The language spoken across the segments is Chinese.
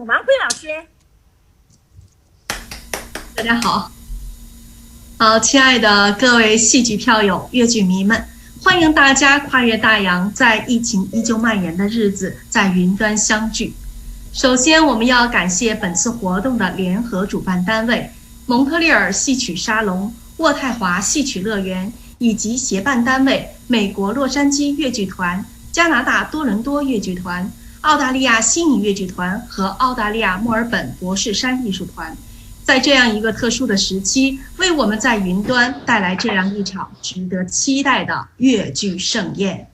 请王辉老师。大家好，亲爱的各位戏剧票友、越剧迷们，欢迎大家跨越大洋，在疫情依旧蔓延的日子，在云端相聚。首先，我们要感谢本次活动的联合主办单位蒙特利尔戏曲沙龙、渥太华戏曲乐园，以及协办单位美国洛杉矶越剧团、加拿大多伦多越剧团、澳大利亚悉尼越剧团和澳大利亚墨尔本博士山艺术团，在这样一个特殊的时期，为我们在云端带来这样一场值得期待的越剧盛宴。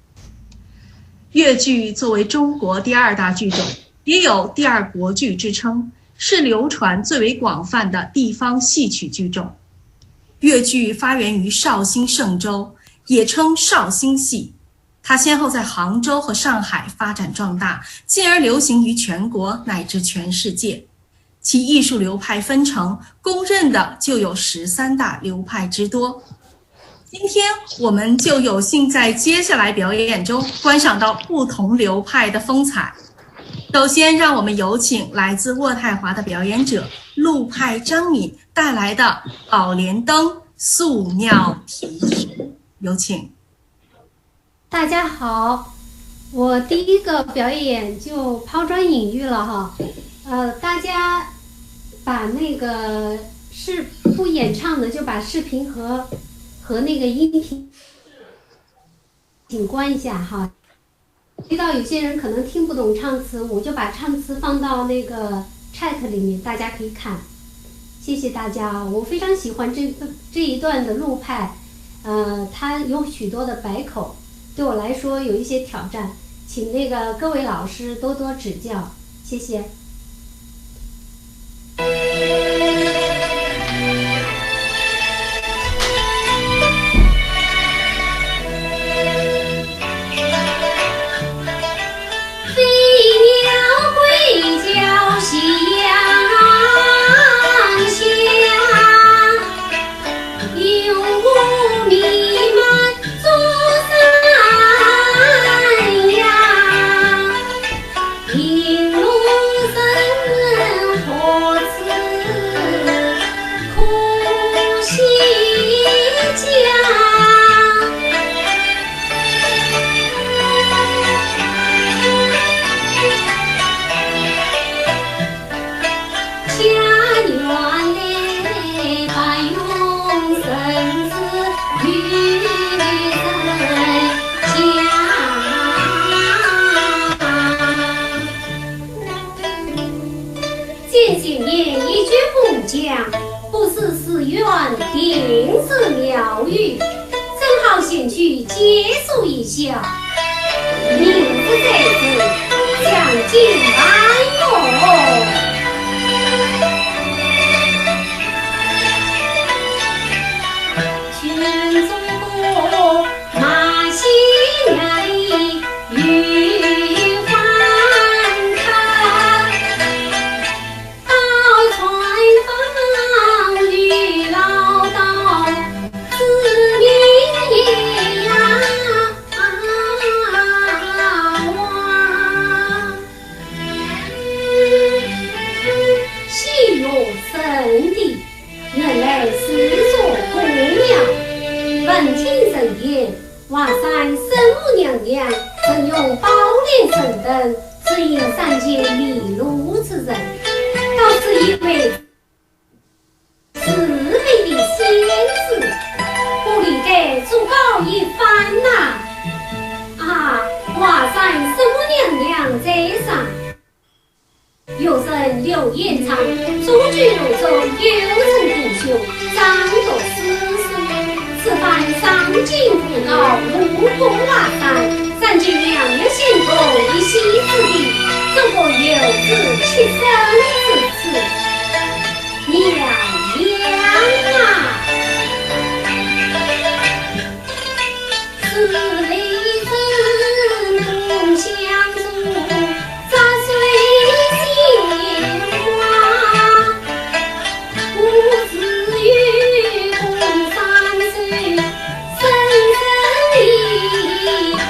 越剧作为中国第二大剧种，也有第二国剧之称，是流传最为广泛的地方戏曲剧种。越剧发源于绍兴嵊州，也称绍兴戏。它先后在杭州和上海发展壮大，进而流行于全国乃至全世界。其艺术流派纷呈，公认的就有13大流派之多。今天我们就有幸在接下来表演中观赏到不同流派的风采。首先，让我们有请来自渥太华的表演者陆派张敏带来的《宝莲灯素妙题诗》，有请。大家好，我第一个表演就抛砖引玉了哈，大家把那个不演唱的就把视频和那个音频请关一下哈。遇到有些人可能听不懂唱词，我就把唱词放到那个 chat 里面，大家可以看。谢谢大家，我非常喜欢这一段的陆派，它有许多的白口。对我来说有一些挑战，请那个各位老师多多指教，谢谢。飞鸟归角夕阳下，有雾弥漫足山崖，银龙生何辞空西家。家园嘞，白龙生子与人家。见信言一句不讲，不是寺院，定是庙宇。正好先去结束一下，名字在此，将近万哟。全中国马戏内与欢看，到船坊与老道知名也呀戏乐圣地，原来是座公庙。闻听神言，华山圣母娘娘曾用宝莲神灯指引三界迷路之人，倒是一位慈悲的仙子，不理得足够一番呐！华山圣母娘娘在上，有人刘彦昌祖居路中有成弟兄，张作师叔。此番上京赴高，路过华山，三界娘娘仙童一席之地，中国有志其生之次，娘娘啊！是雷震同相助，杂碎鲜花，无子与共三岁，深深一杯。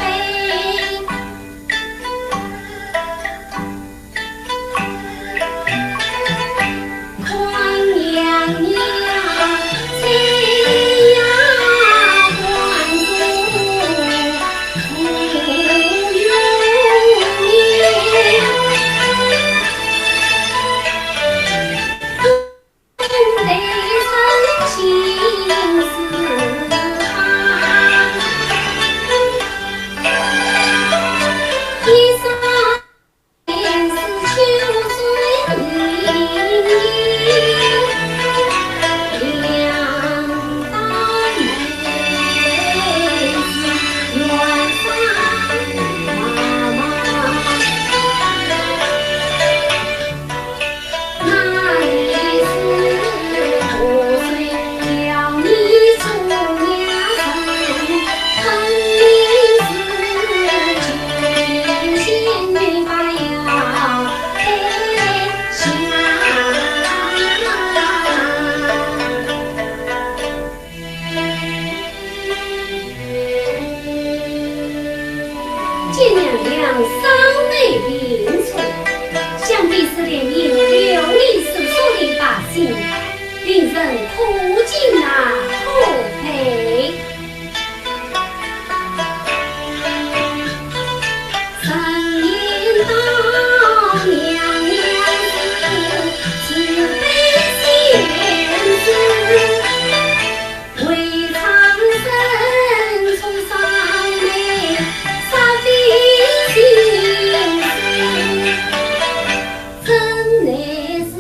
想必是连名流离失所的百姓，令人苦尽可悲。深言道娘娘是慈悲贤慈，为苍生出三昧，杀非心思，真乃是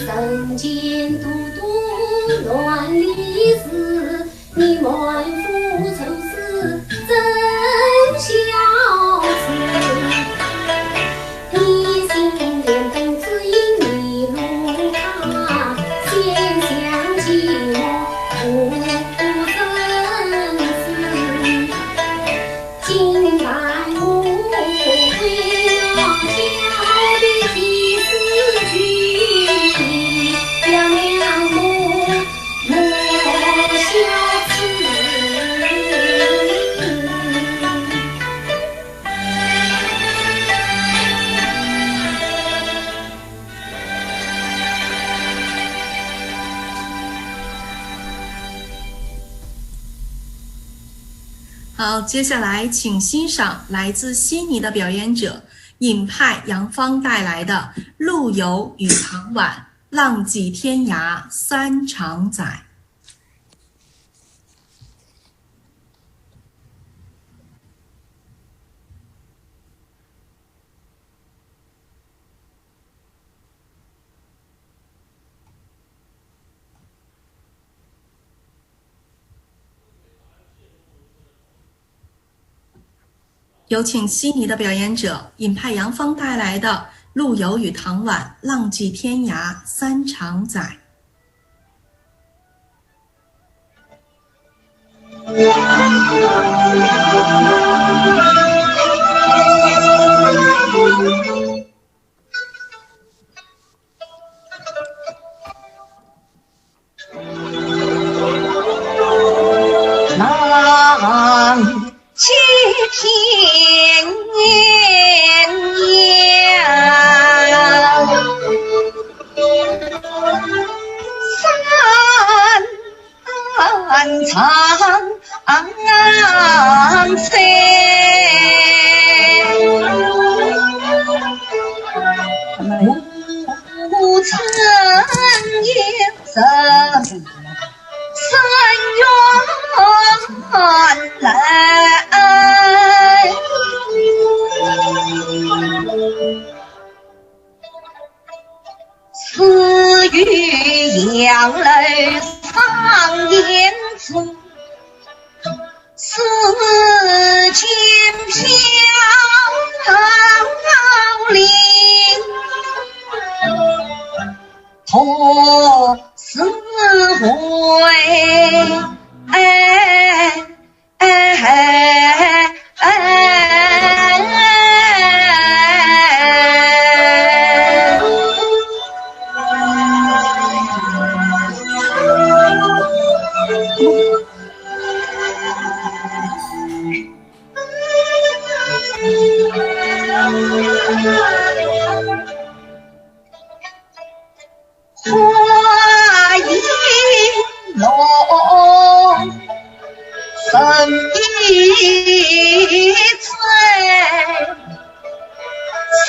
人间多多乱离事，你满腹愁思真相思。一心莲灯只因迷路他，先想寂寞苦生死。今晚我为了交的几时去，表娘莫笑此。好，接下来请欣赏来自悉尼的表演者尹派杨芳带来的《陆游与唐婉浪迹天涯三长载》。有请悉尼的表演者尹派杨芳带来的《陆游与唐婉浪迹天涯三长载》。几天涯，三长塞，不曾应声三远来，此与杨楼上烟处，似剑飘零，托思回。花影浓，深一翠，三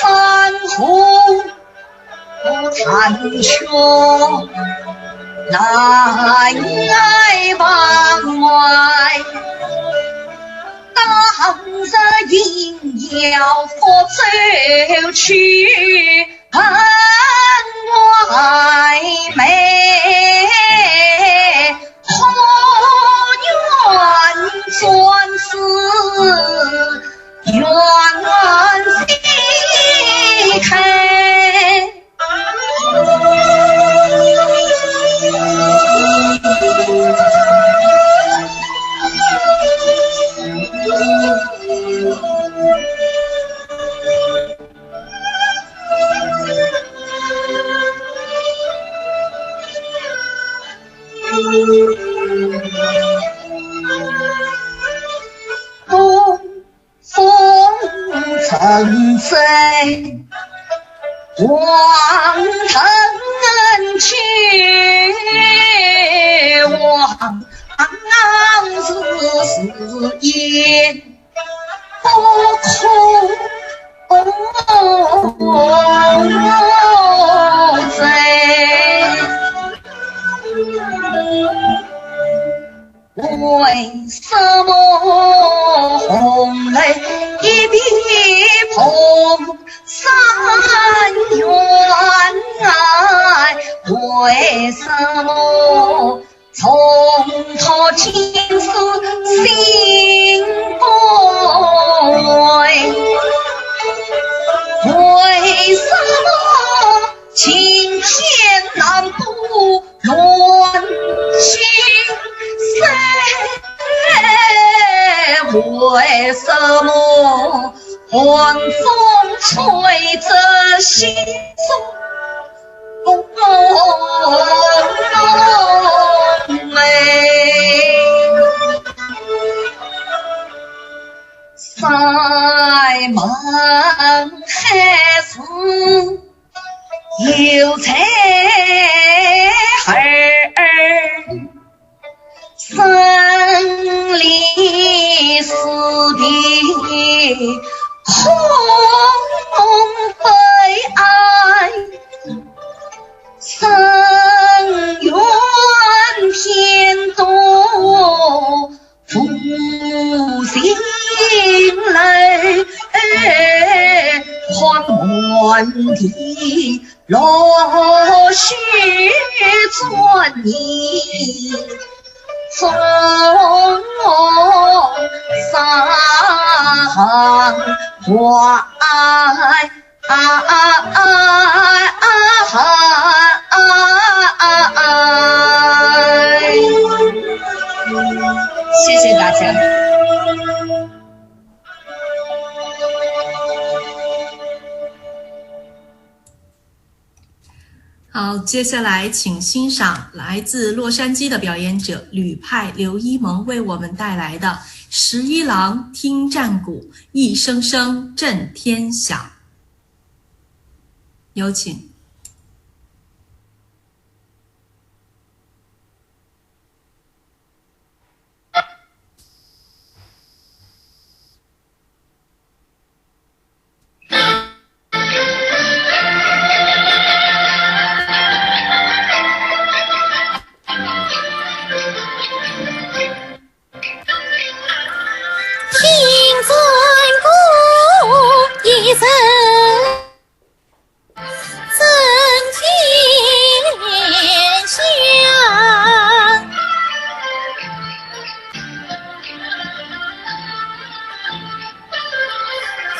处残雪，难挨望外。当日应邀佛走去，门外美，何愿转世缘非开。东风沉醉，望人去，望是言不空贼。为什么红泪一笔碰三员外？为什么从头情丝心不为？为什么青天难不乱心塞？为什么晚风吹着心中美？塞门还是有才儿，生离死别空悲哀，生缘天多负心泪，换满地落雪转移，中山怀谢谢大家。好，接下来请欣赏来自洛杉矶的表演者吕派刘一萌为我们带来的十一郎听战鼓，一声声震天响。有请。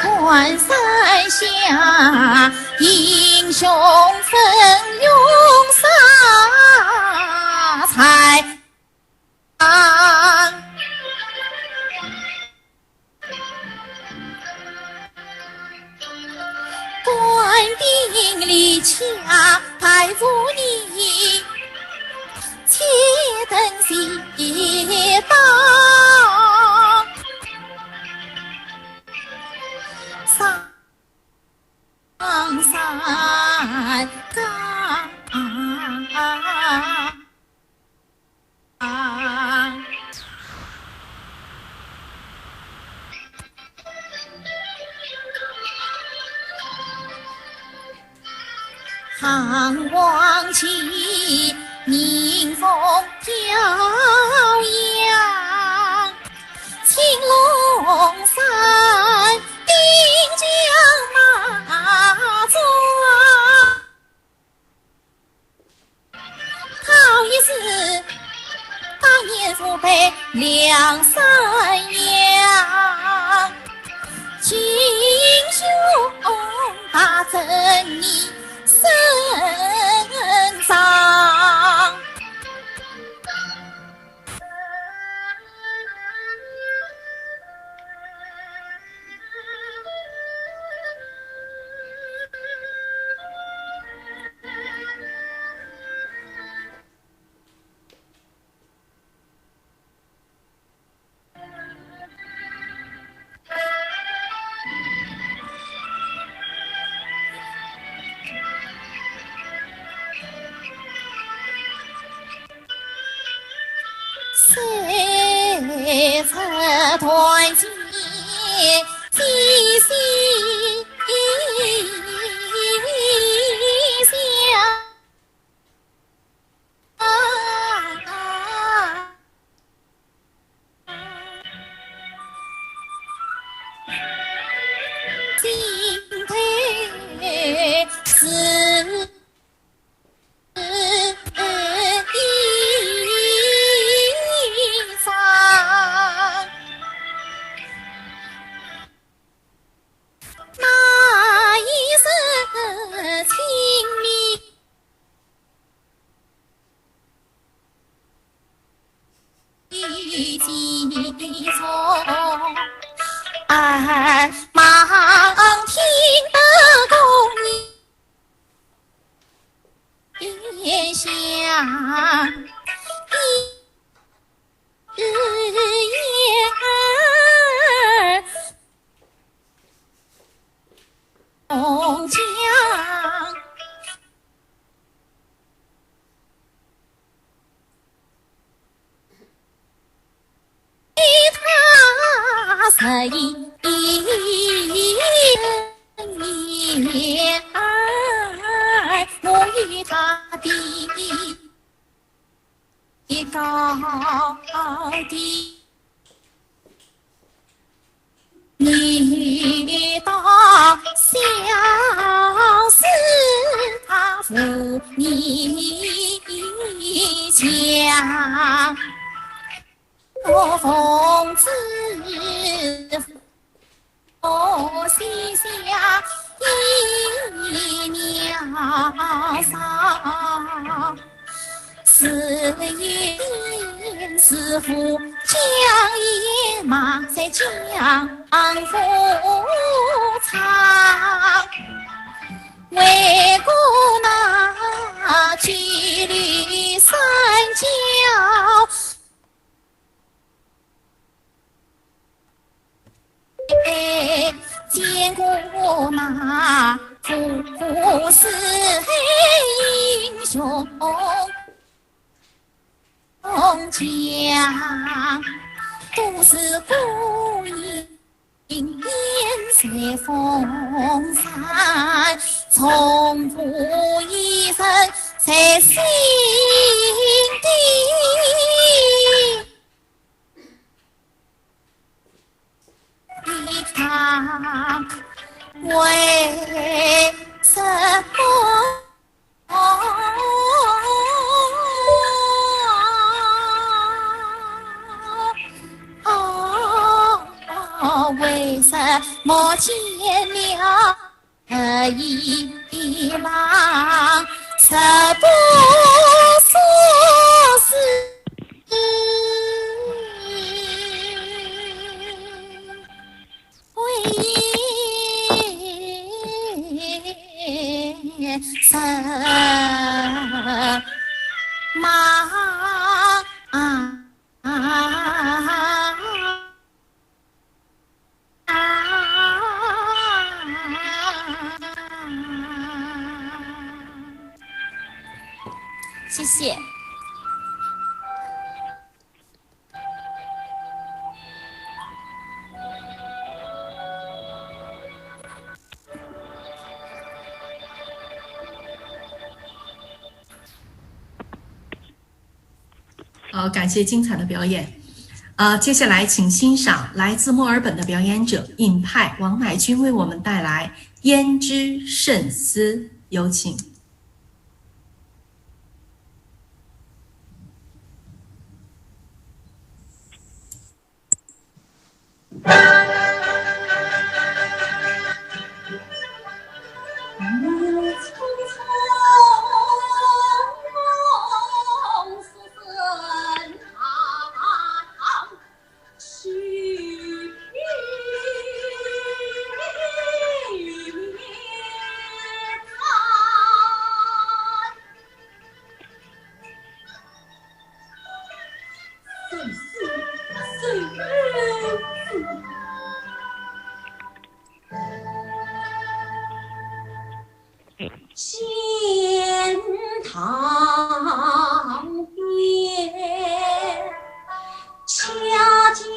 关山下，英雄奋勇杀才官兵离枪排无你，且等西到上山岗，寒望起迎风飘扬，青龙山定将马壮，好一是当年父辈两三阳，英雄把正义伸张。此团结，心心相。心头是那一世情迷几重，耳忙听得公言响，日夜同讲。他是一年儿，我与他的高低，你到相思，他负你讲。我奉旨，我心下一鸟上，是因师父将野马在江湖藏，为国那距离三角。见过那不是英雄将，都是孤影颜色风散，从不一生在心底。他为什么？为什么见了一郎，什不说是？什么？谢谢。感谢精彩的表演。接下来请欣赏来自墨尔本的表演者尹派王乃君为我们带来《胭脂胜丝》，有请。仙堂月，恰恰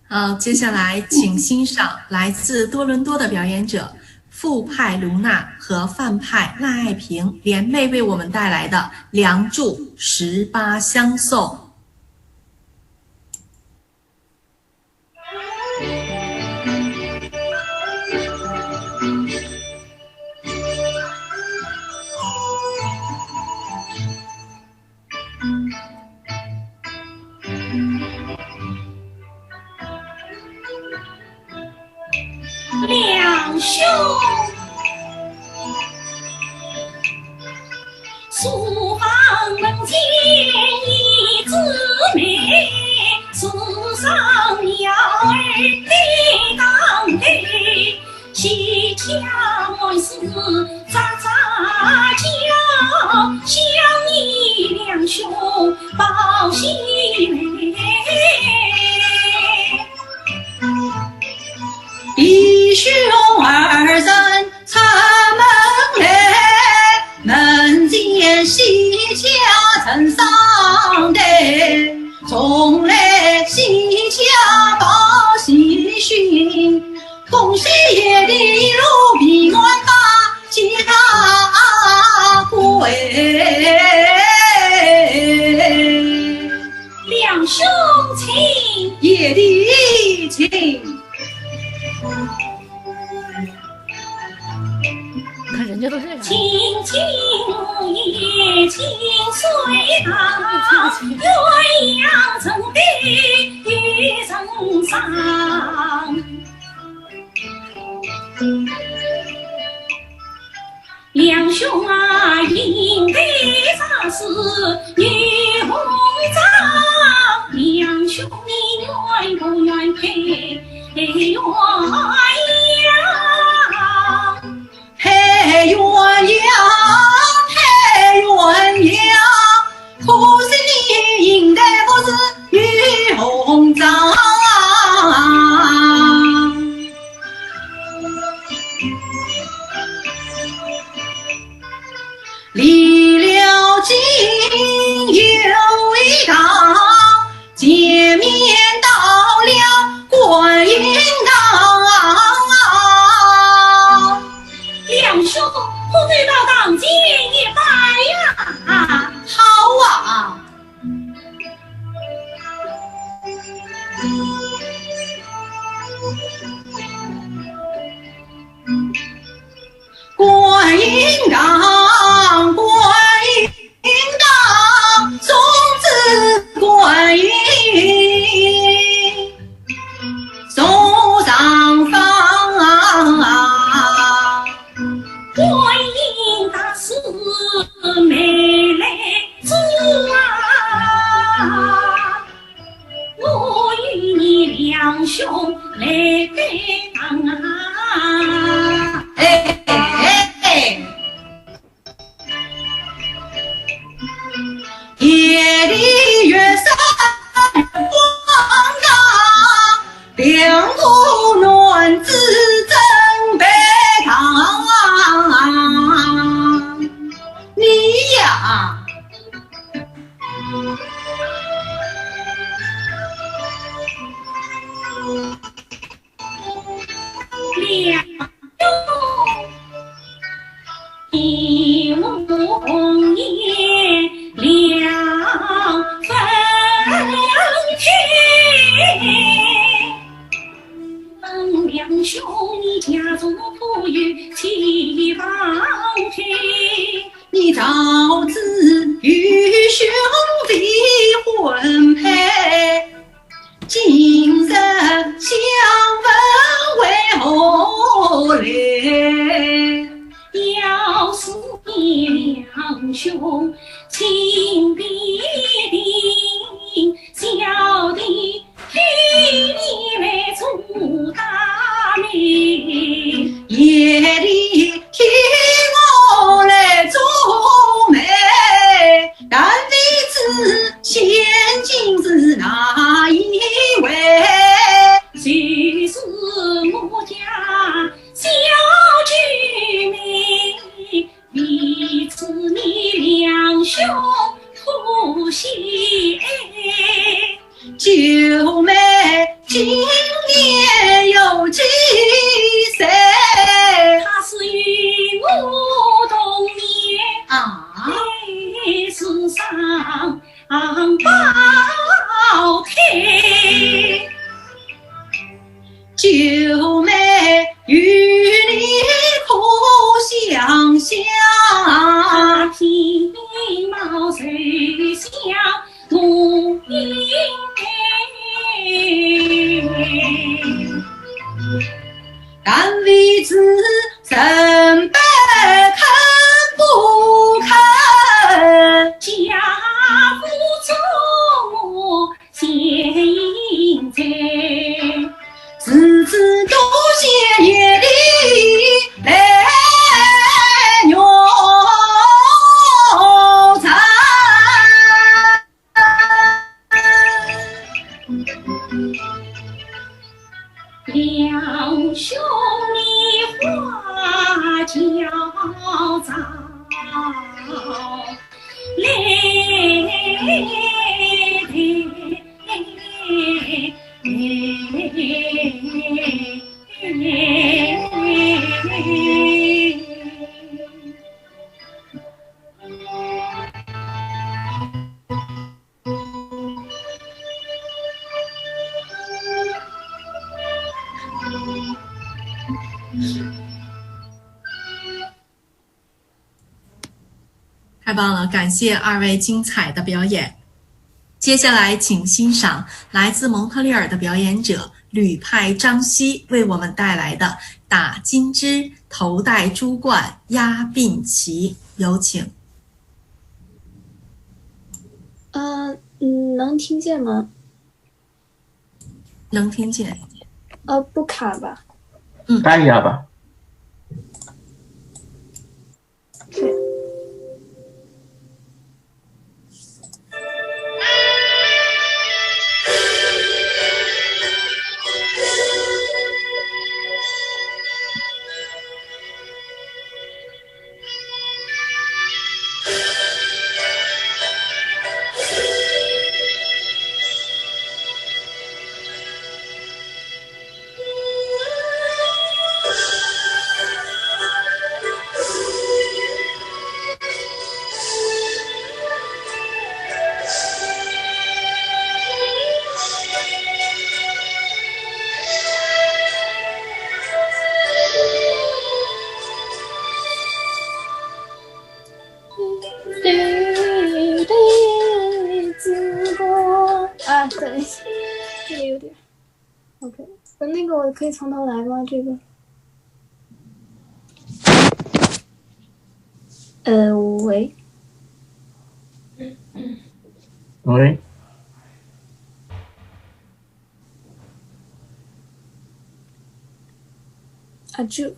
好，接下来请欣赏来自多伦多的表演者傅派卢娜和范派赖爱萍联袂为我们带来的《梁祝18相送》。两兄书房门前一姊妹，树上鸟儿飞荡飞，齐家满是喳喳叫，想你两兄报喜媒。弟兄二人出门来，门前喜家成双对，从来喜恭喜爷的一路平安大家归。两兄亲，爷的亲，看人家都这样。亲亲无言，亲随到，鸳鸯成对玉成双。两兄啊，应该啥是女红妆？两兄你愿不愿配鸳鸯？配鸳鸯，配鸳鸯，可惜你应该不是女红妆。离了京有一道，见面到了观音堂。两兄不对到当街一拜呀！好啊，观音堂，观音堂，送子观音送上房。观音大师没来住啊，我与你两兄来拜堂啊。哎哎哎，夜里月色光大，两股暖子正北堂。你呀，两兄一红叶两分开，问两兄你家族富裕几方配？你早知与兄弟婚配，今日相问为何来？要是你两兄情必定，小弟陪你来做大媒。夜里听我来做媒，但未知现今是哪一位？就是我家小菊妹，为此你两兄苦心。九妹今年有几岁？他是与我同年啊，在世上胞胎。九妹与你可相像，皮毛谁像同应配？但未知身辈肯不肯？家父做我献银财，自知多谢夜里来牛餐。两兄你花轿早来太棒了，感谢二位精彩的表演。接下来，请欣赏来自蒙特利尔的表演者吕派张希为我们带来的打金枝、头戴珠冠、压鬓旗，有请。能听见吗？能听见。不卡吧？按一下吧。等一下，这个有点 OK。那个我可以从头来吗？这个喂，喂，这。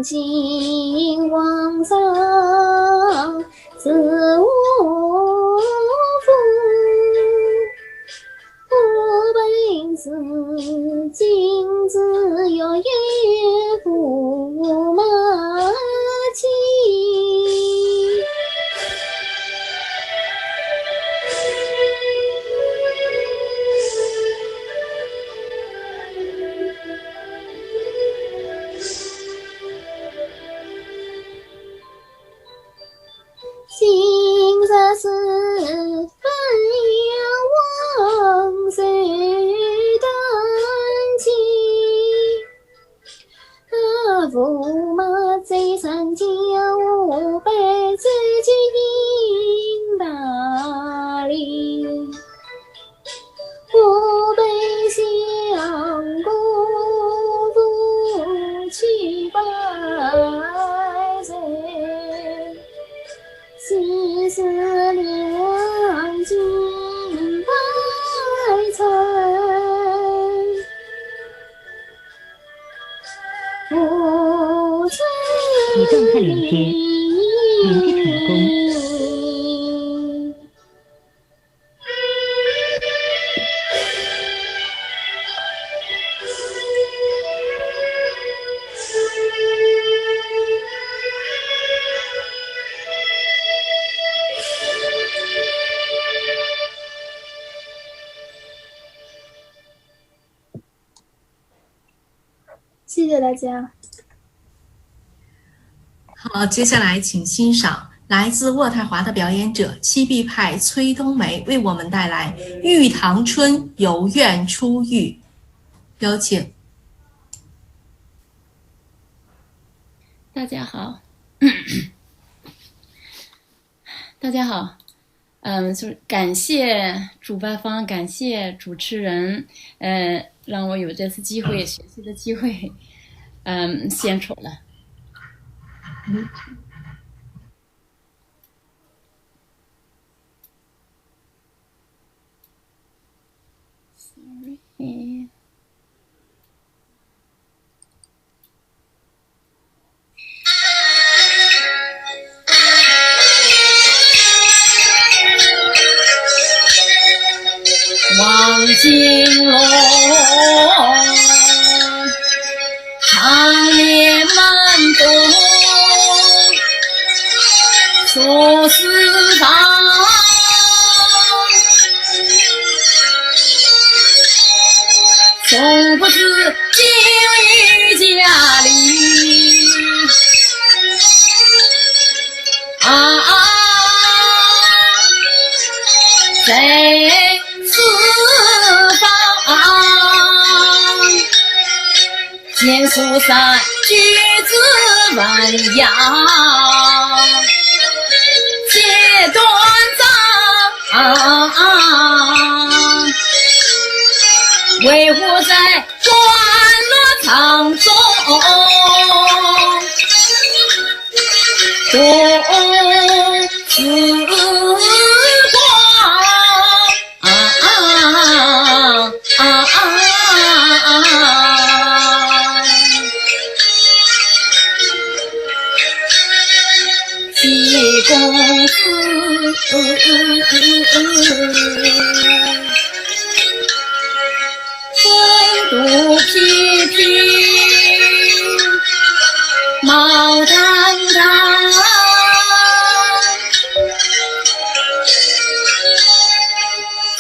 今往上自无负，我本是今只有一副马骑。今日是分阳王岁丹青，驸马在山间五百自己应大礼，我辈相公夫妻百岁，昔时两军百城，不吹已动态连接，连接成功。谢谢大家。好，接下来请欣赏来自渥太华的表演者七必派崔冬梅为我们带来《玉堂春·游苑出狱》，有请。大家好，大家好，就是感谢主办方，感谢主持人，让我有这次机会学习的机会，献丑了。Sorry。望金楼，长眠满东，说四方，从不知今于家里在四方，见苏三举子万阳，皆断肠，为何在欢乐场中独自七公子风度翩翩，貌堂堂，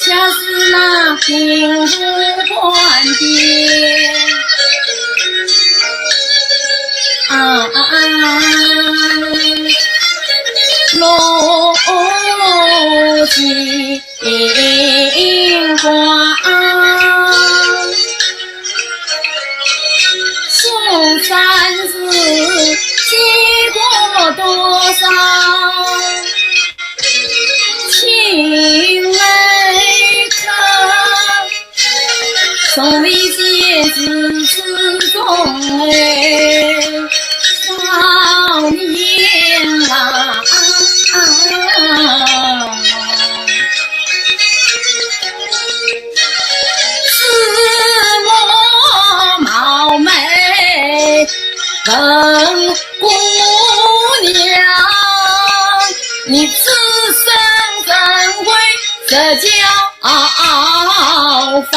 恰似那平湖观点落金光，宋三子经过多少情泪客，送礼节子之中少年郎，自我貌美本姑娘，你此生怎会这骄放？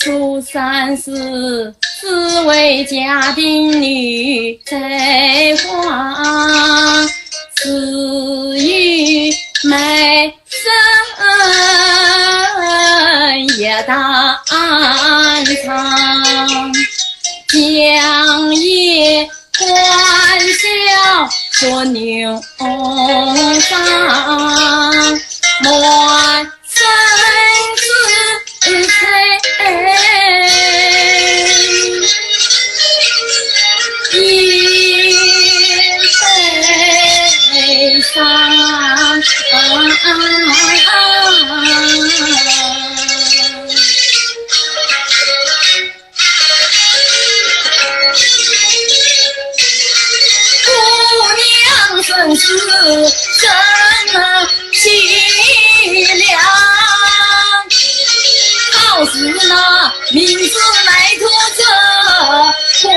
苏三是只为家丁女在花，至于美人也当场，将夜欢笑说牛上，莫生之一悲伤，姑娘生死怎能凄凉？好似那名字来拖着光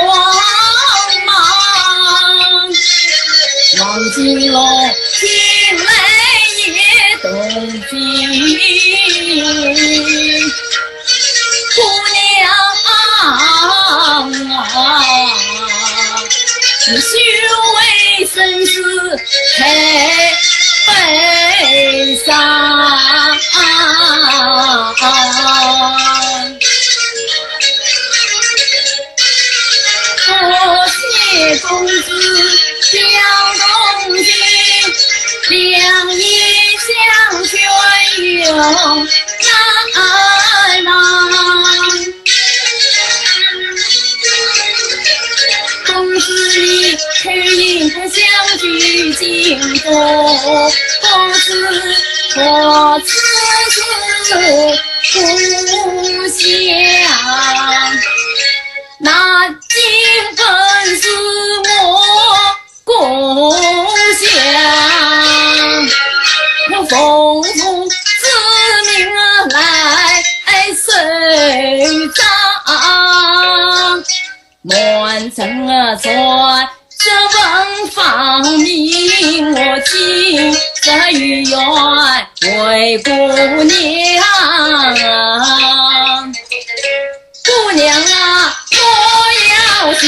芒，望金楼听来也动情，姑娘只须为生死悲伤。多谢公子小动静，两意相劝有难忘。公子你去应不相聚京都，公子我此故乡。那金本是我故乡，我奉父之命来随葬。满城传这文房命，我今这玉愿为姑娘。姑娘啊，我要想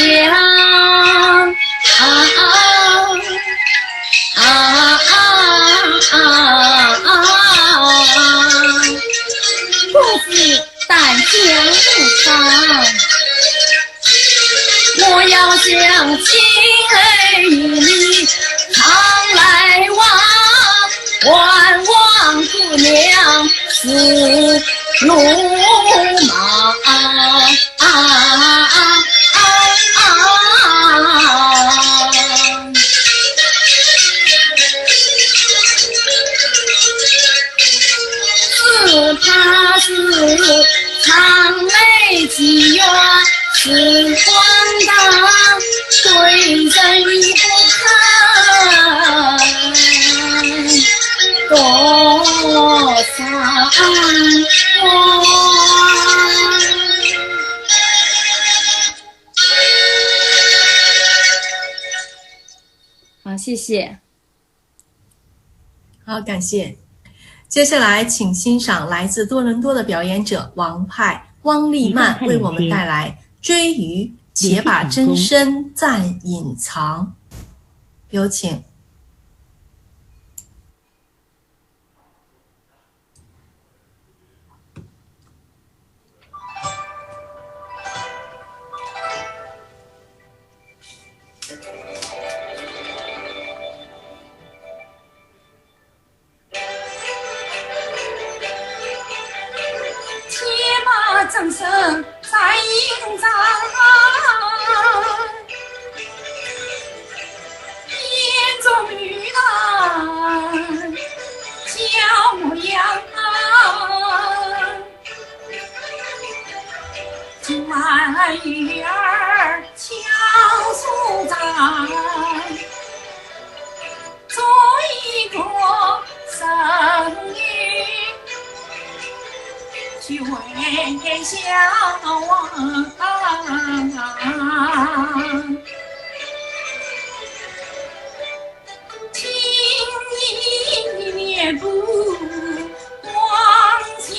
不是但讲不长，我要想亲儿与你常来往，万望姑娘是路马。是怕是长眉积怨是荒唐，对人不看多伤我。好，谢谢。好，感谢。接下来，请欣赏来自多伦多的表演者王派汪丽曼为我们带来《追鱼且把真身暂隐藏》，有请。真身在隐藏，眼中女郎小模样，转鱼儿敲树长，做一个生女去为相望，情意面不忘情，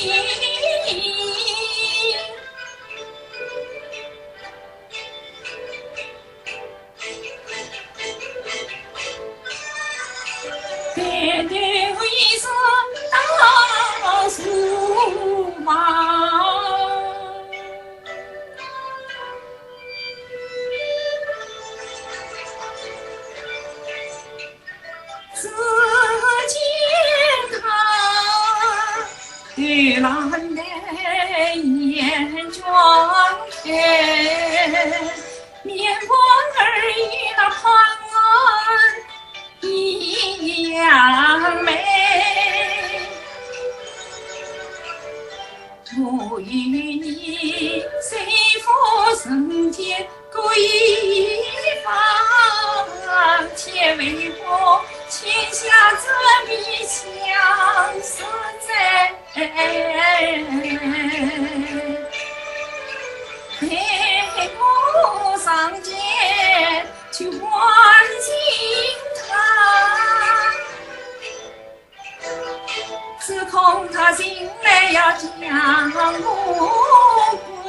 别对为什大树忙。只见他玉兰的眼妆前，面光儿与那潘一样美，我与你虽负圣洁归方，且为我天下这笔相思债，陪我上街去关心他，只恐他醒来要将我归。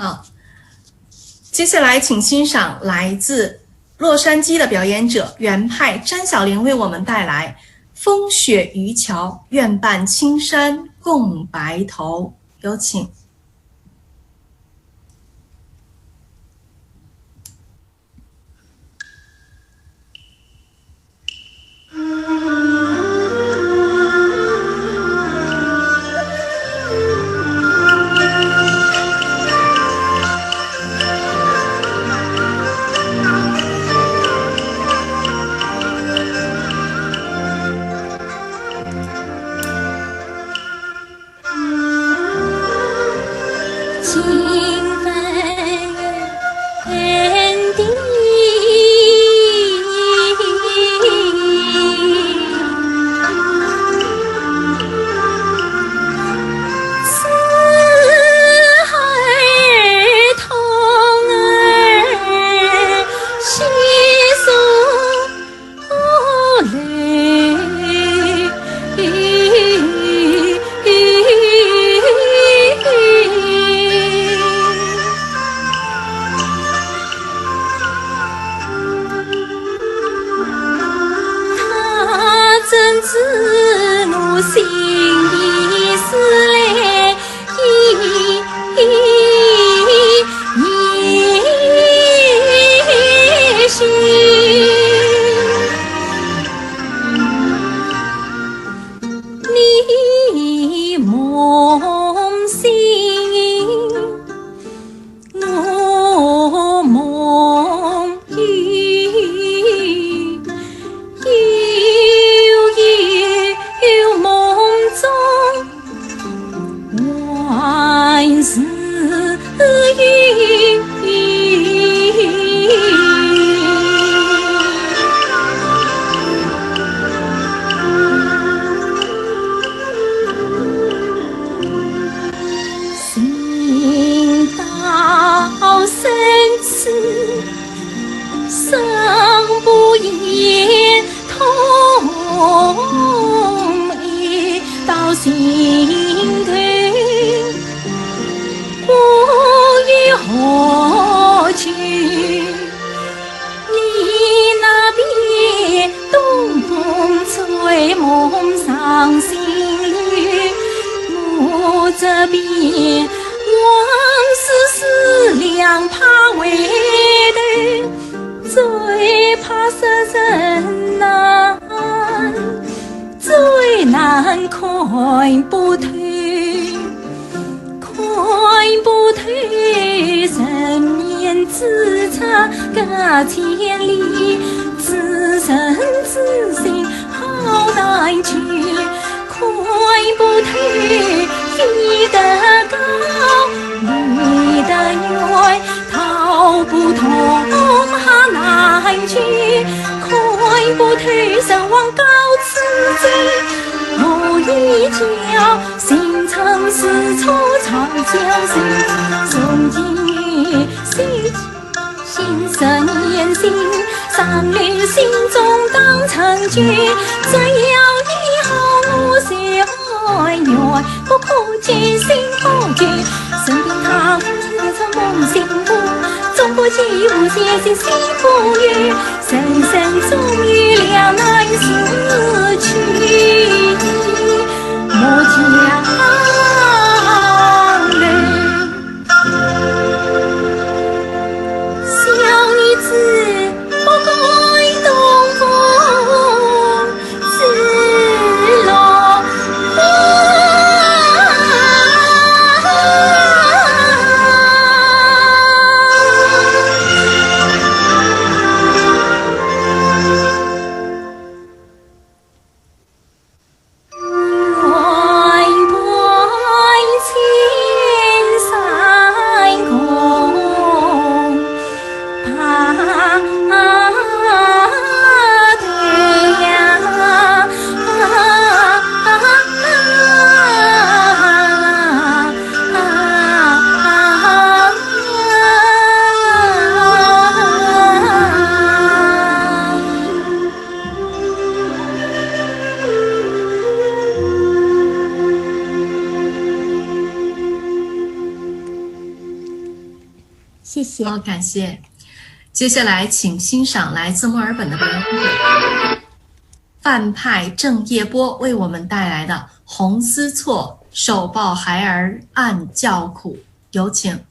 好，接下来请欣赏来自洛杉矶的表演者原派詹晓玲为我们带来风雪渔樵，愿伴青山共白头，有请。谢。好，感谢。接下来，请欣赏来自墨尔本的表演者范派郑业波为我们带来的《红丝错，手抱孩儿暗叫苦》，有请。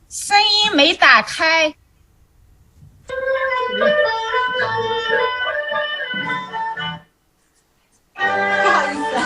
声音没打开。不好意思。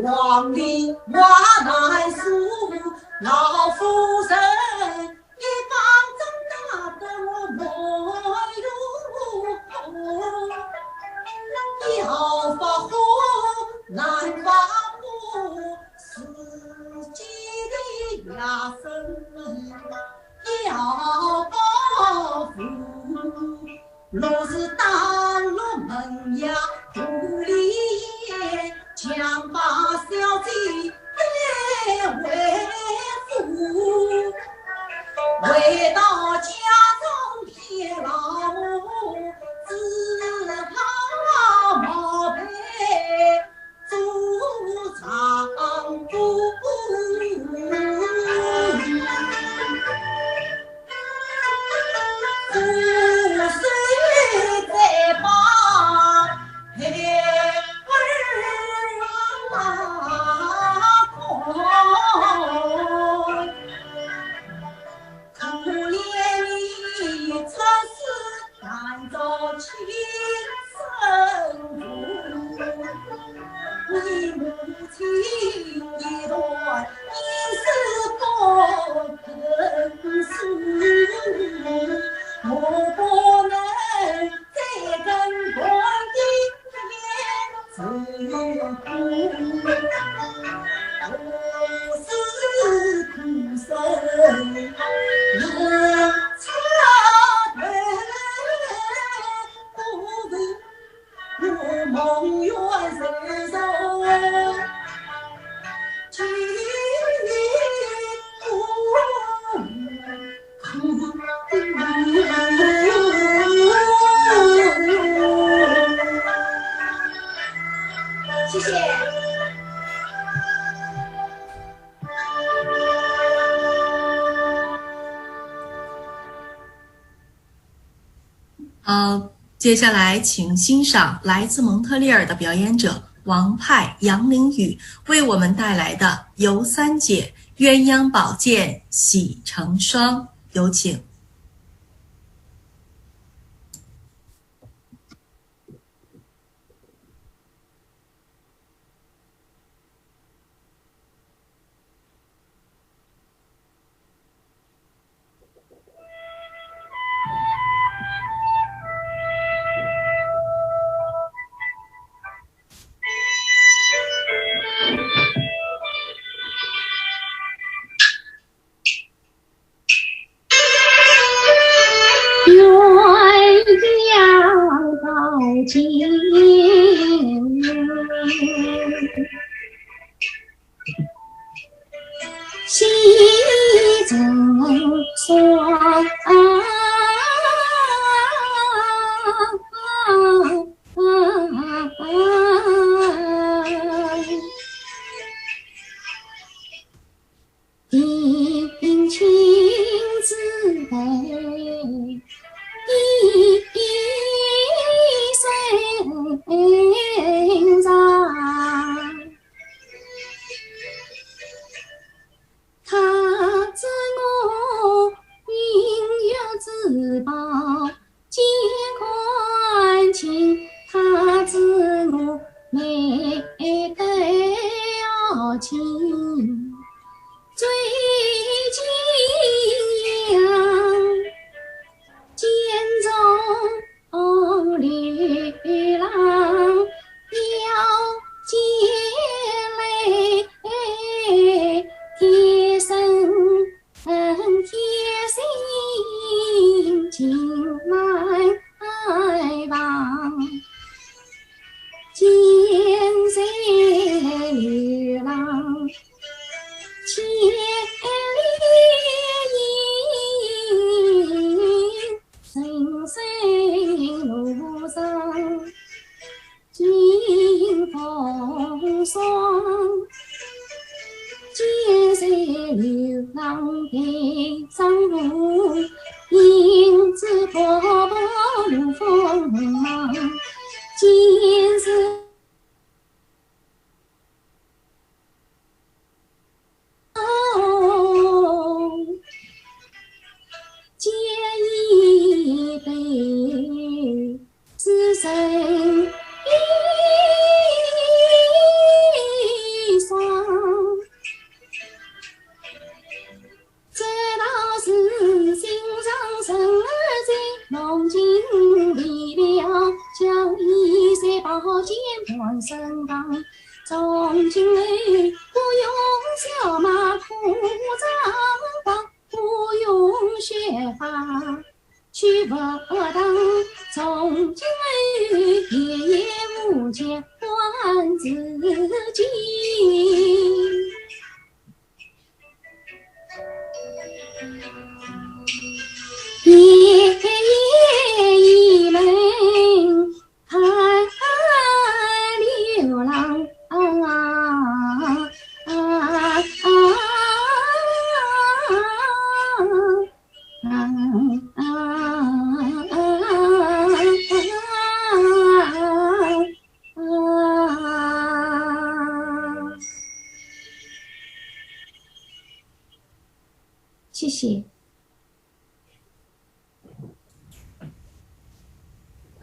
王林瓦难树，老夫人一帮长大的我莫如要发火难发火，自己的牙生要报复，若是打入门呀不理强把小姐为夫，回到家中骗老母，只怕毛被做丈夫。不虽在把孩儿啊空，可怜你曾是赶着亲生父，你母亲一段一世不肯输，我不能再跟光阴走步，我是苦生人差的不为我梦远人生去谢谢。接下来请欣赏来自蒙特利尔的表演者王派杨凌宇为我们带来的《游三姐鸳鸯宝剑喜成双》，有请。喜成双，定情字辈水长。他知我应有自保，皆宽情；他知我美德要紧，最敬仰剑中女郎，要见泪贴身情来往，见谁女郎千里迎，人生路上尽风霜。见谁流浪平上路，影子婆婆如风芒。见谁借一杯是谁一双。这道是心上生儿在梦境离了，将一岁宝剑换身旁。从今后不用小马铺张帮，不用雪花去不当。从今后爷爷无钱还自己。夜夜一门看流浪，谢谢。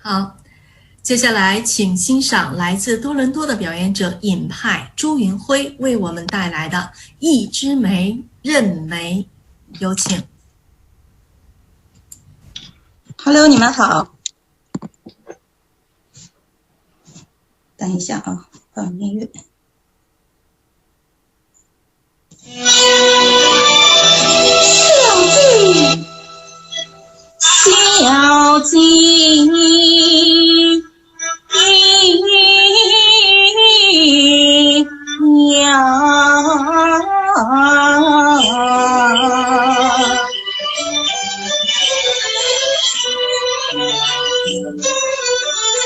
好，接下来请欣赏来自多伦多的表演者尹派朱云辉为我们带来的《一枝梅认梅》，有请。Hello， 你们好。等一下啊，放音乐。小鸡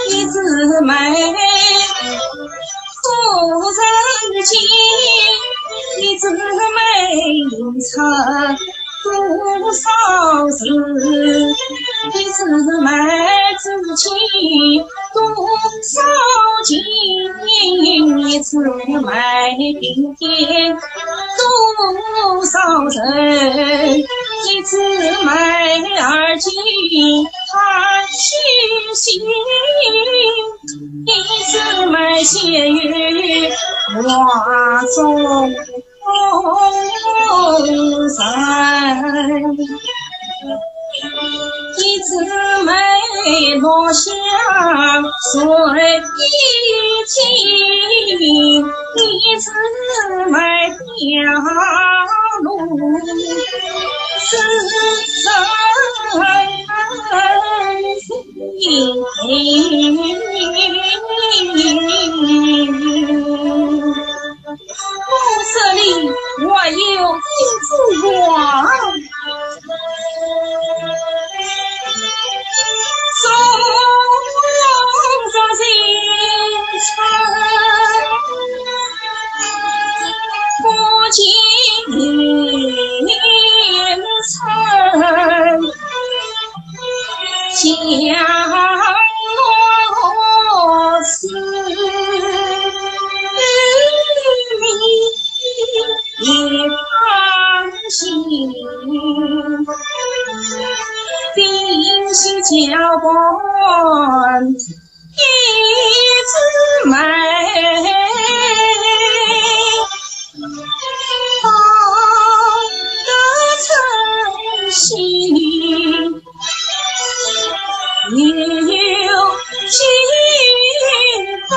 一枝梅复成情，一枝梅成少时，一枝梅子情，多少情，一枝梅冰天，多少人，一枝梅儿情，盼续心，一枝梅写于画中山，一枝梅落下水一情，一枝梅飘露是人心。这里我有金子王，送上心肠，不尽尘，相落丝。一放心，冰心交伴一枝梅，好的诚心，也有情分。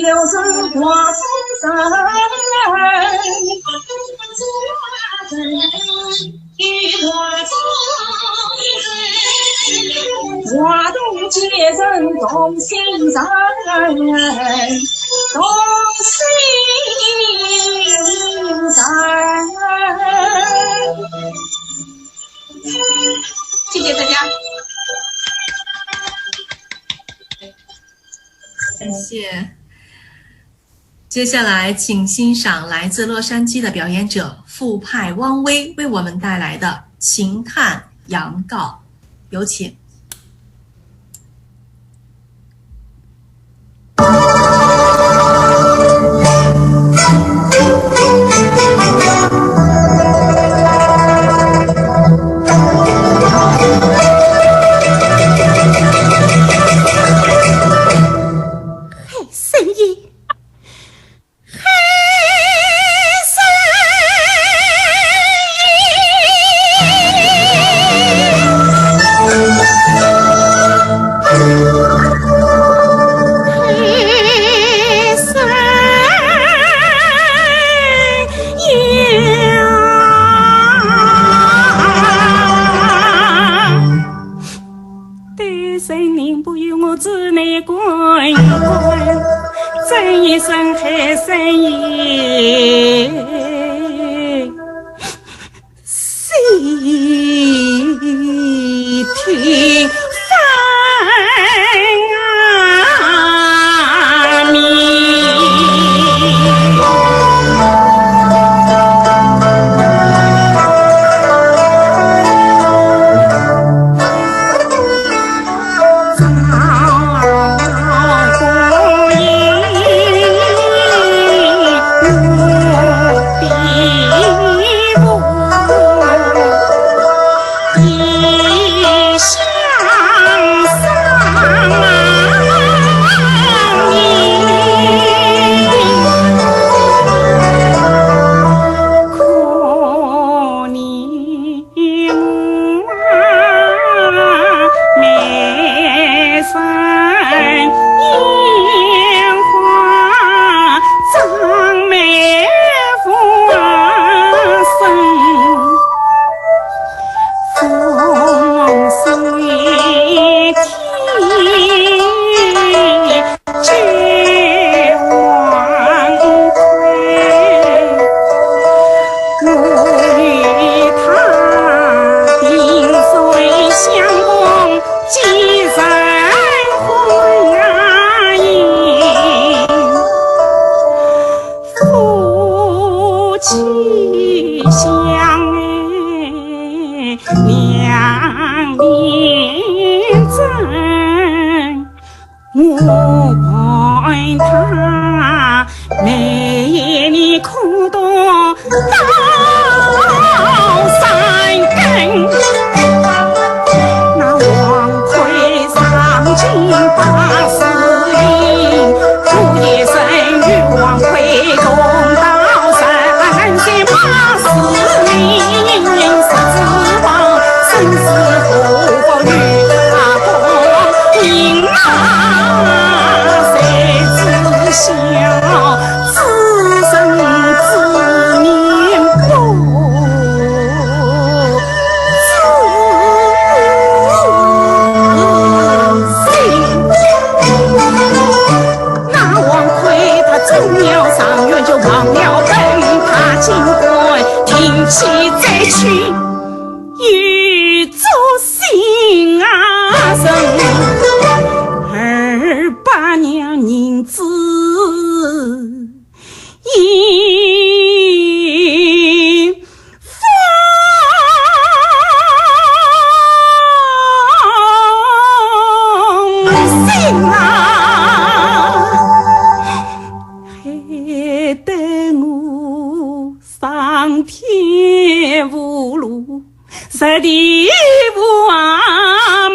就是花风神，与我中花动结人同心人，同心人。谢谢大家。感谢。接下来，请欣赏来自洛杉矶的表演者傅派汪威为我们带来的《情探杨告》，有请。一下我爱他，每夜里哭到三更，那王魁上京把司令，午夜深与王魁同到山间把司令，谁知道生死后报与他共命啊，谁知晓此生之年不那王魁他中了上元就忘了本，他经过听起再去欲做心啊生28娘人子一封信啊，害得我上天无路，实地无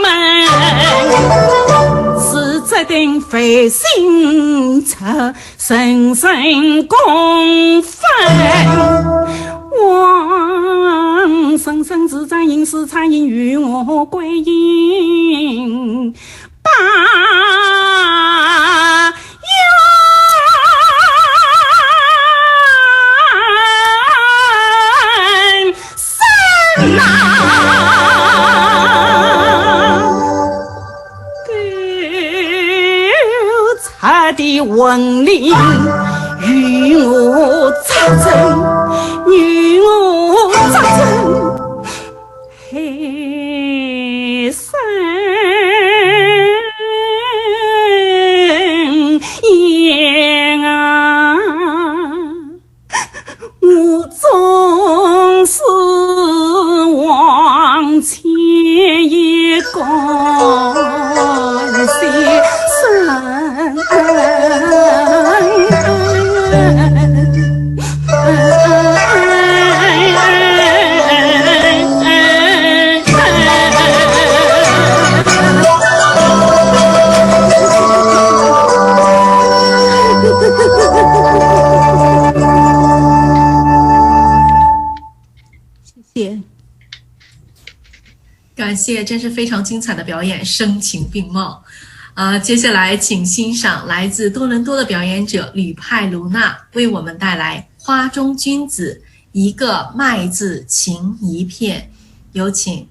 门，是这定非心出神神公分。王生生自在应是参应与我归隐，把冤生纠察的文令与我作证，与我作证，黑生言啊，我总是往前一感谢神。谢谢，感谢，真是非常精彩的表演，声情并茂。接下来请欣赏来自多伦多的表演者吕派卢娜为我们带来《花中君子》，一个麦字情一片，有请。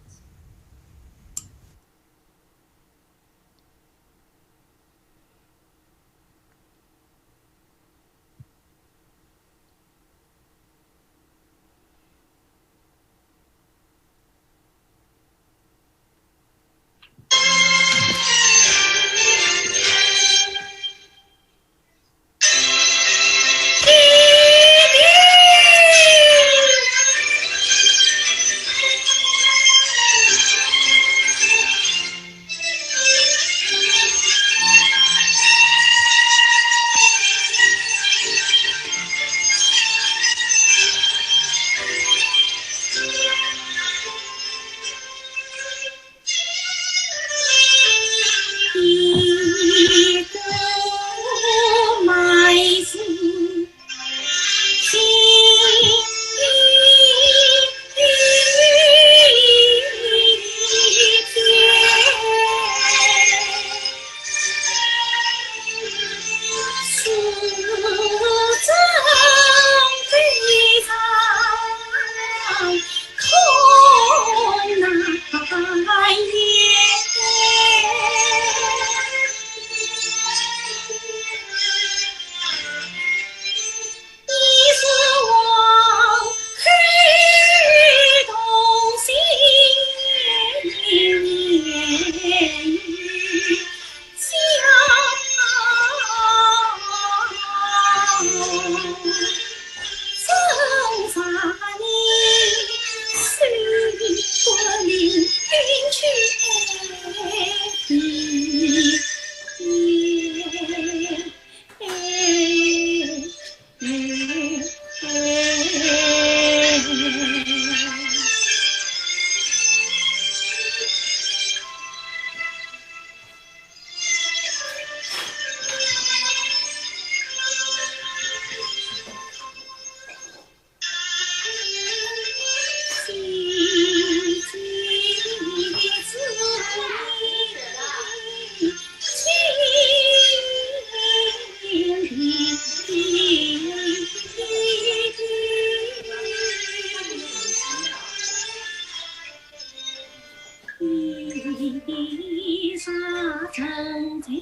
女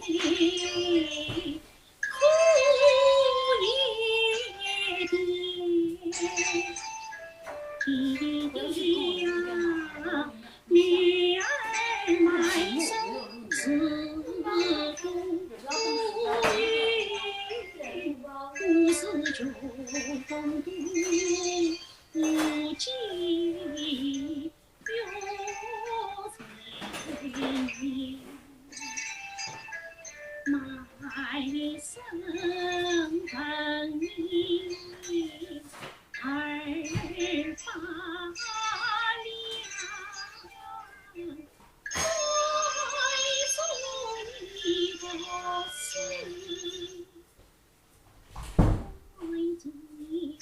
儿满身是不是就风度无尽有谁买身份你儿发亮爱送你的心爱着你的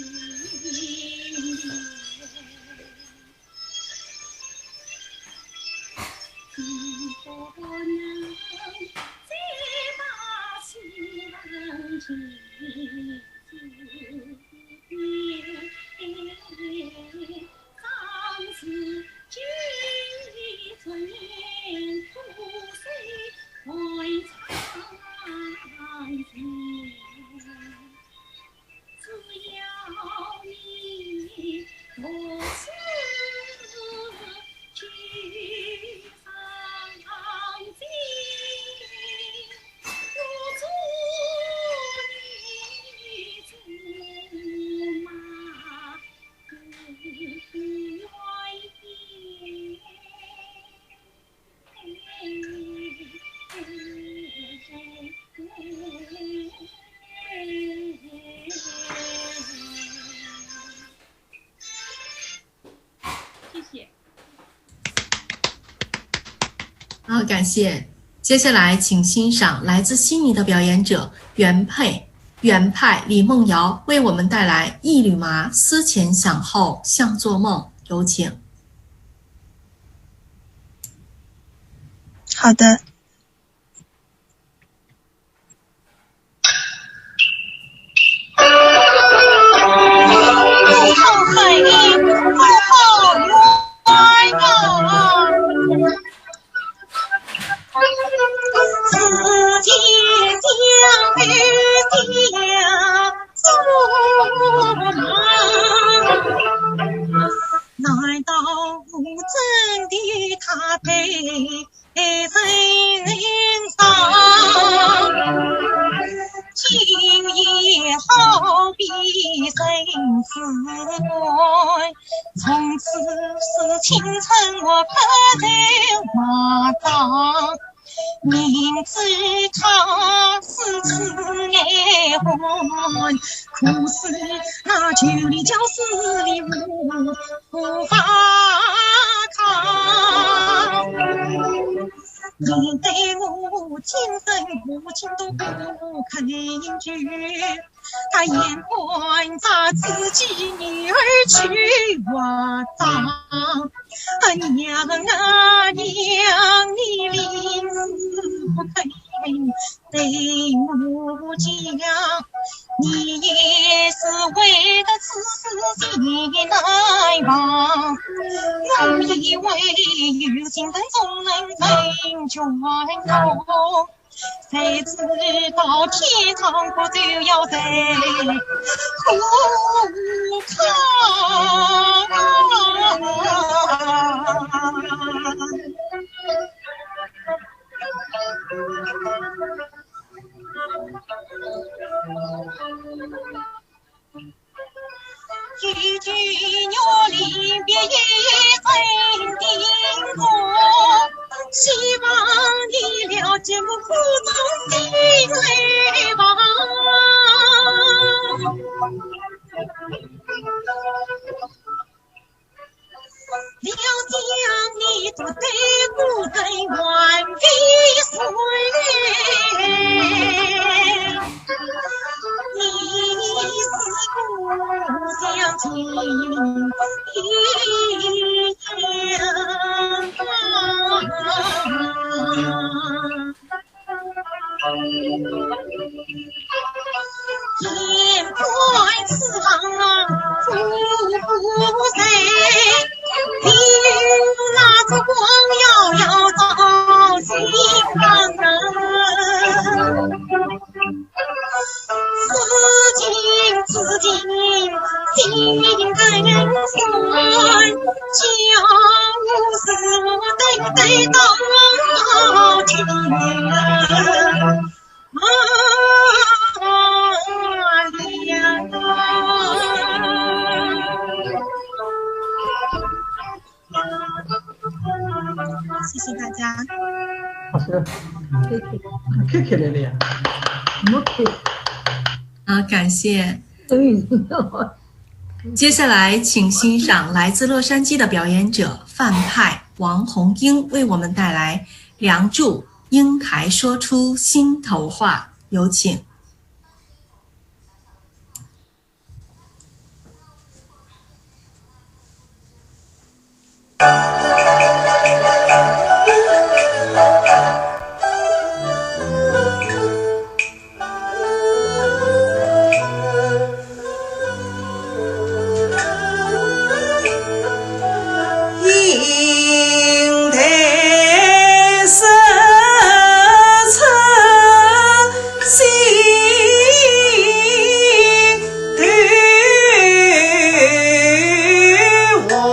思不能再把心情当时今一转眼度岁回长天，只要你我是去上京，我祝你竹马谢谢。好，感谢。接下来，请欣赏来自悉尼的表演者原派李梦瑶为我们带来《一缕麻思前想后像做梦》，有请。好的。后海里不好远啊，自己将雨下做梦，难道真的他被人伤？今夜好比生死关，从此是清晨我趴在马上，明知他是痴爱欢，可是那酒里叫死里无法抗。你对我今生无情都不肯拒，他眼观着自己女儿去挖葬。娘啊娘，你临死不肯对我讲，你也是为了此事情难忘。我以为有情人总能成全我，谁知道天长不就要在苦一句鸟离别一声叮嘱，希望你了解我苦衷的泪望。了将你独对孤人万里随，你是故乡情眼观此行福不心人酸，就是对到天谢谢大家。好的，K 来了呀，没 K。好，感谢。接下来，请欣赏来自洛杉矶的表演者范派王红英为我们带来《梁祝英台说出心头话》，有请。英台说出心头话，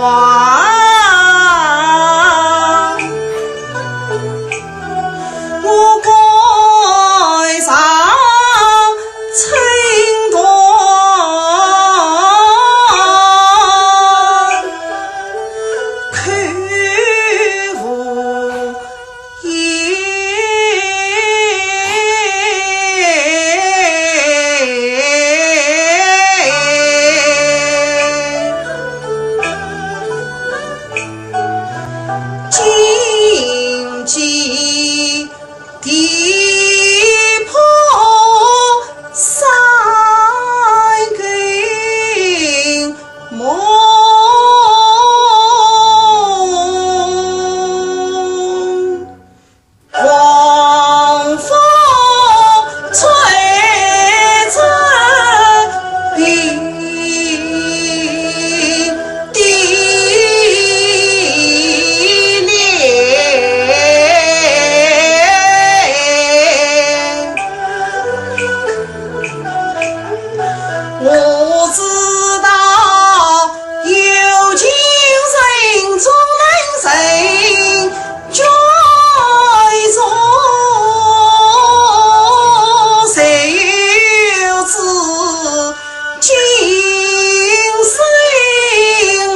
我该上青堂。荆棘地坡三更梦，狂风吹着我知道有情人终能成眷属，谁又知今生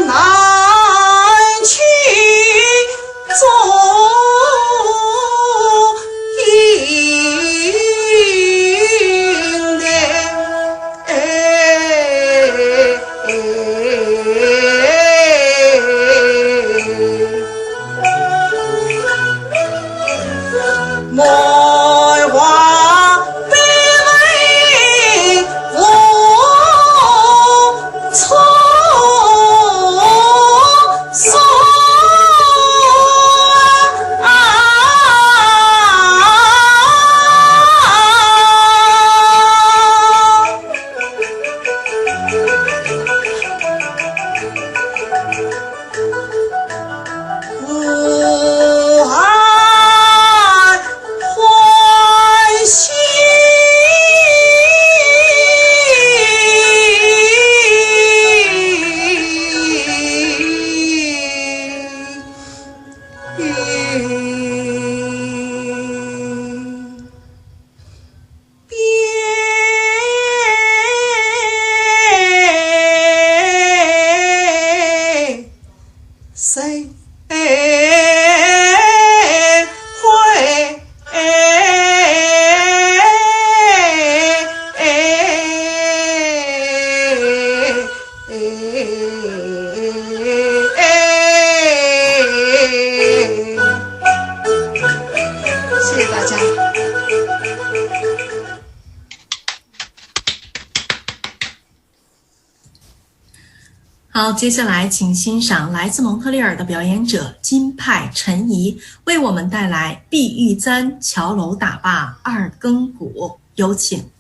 难去终梅花百媚无错说苦海欢喜谁会谢谢大家。好，接下来请欣赏来自蒙特利尔的表演者金派陈怡为我们带来《碧玉簪桥楼打罢二更鼓》，有请。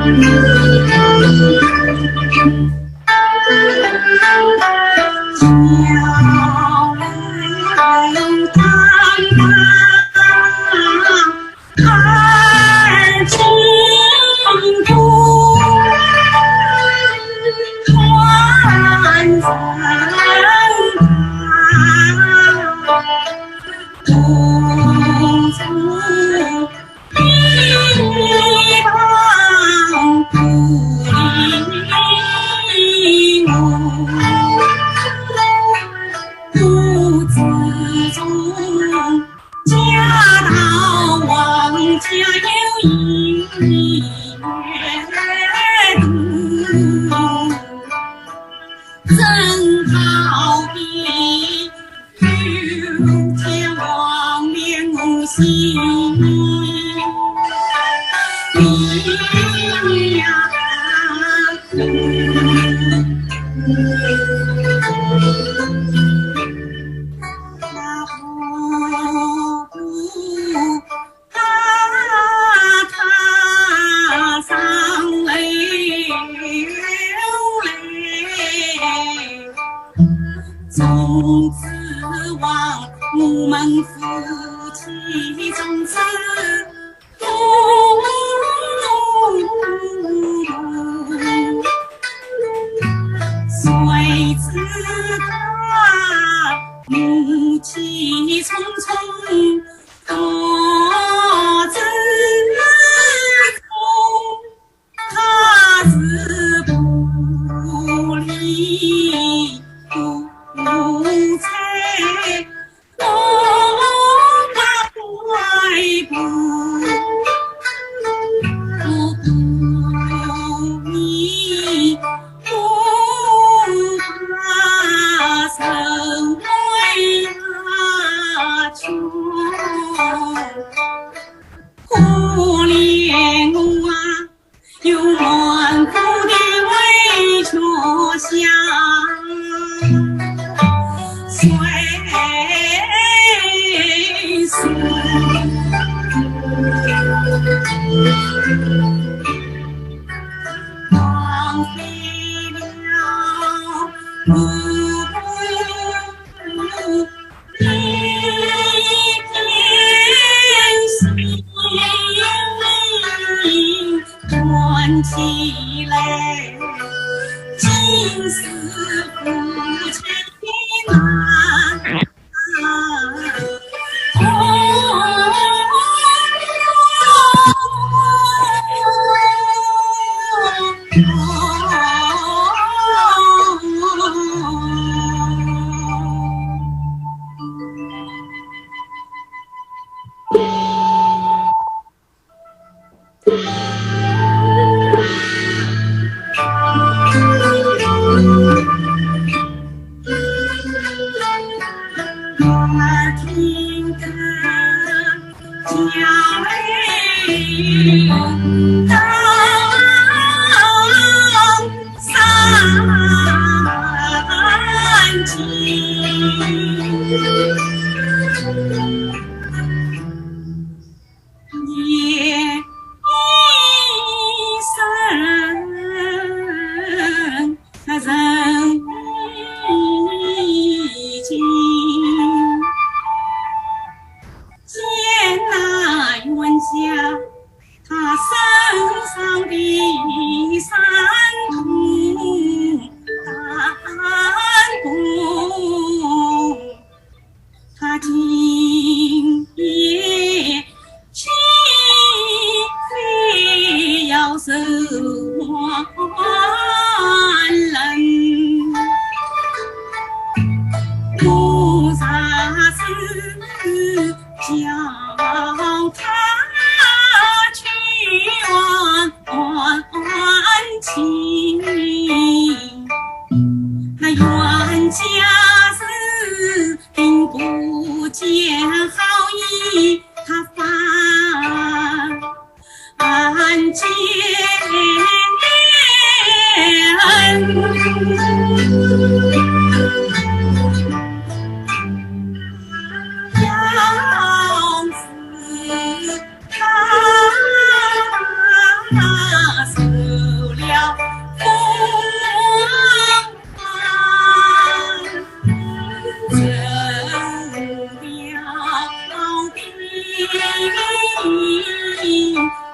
他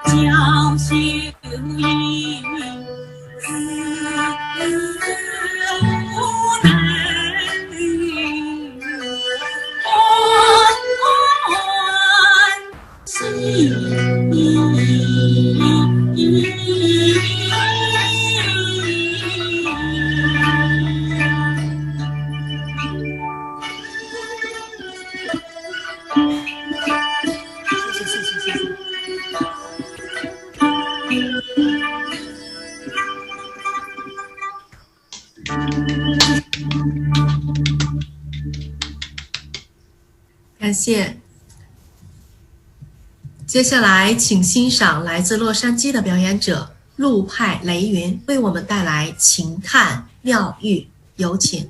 娇羞于无能感谢。接下来，请欣赏来自洛杉矶的表演者陆派雷云为我们带来情探妙玉，有请。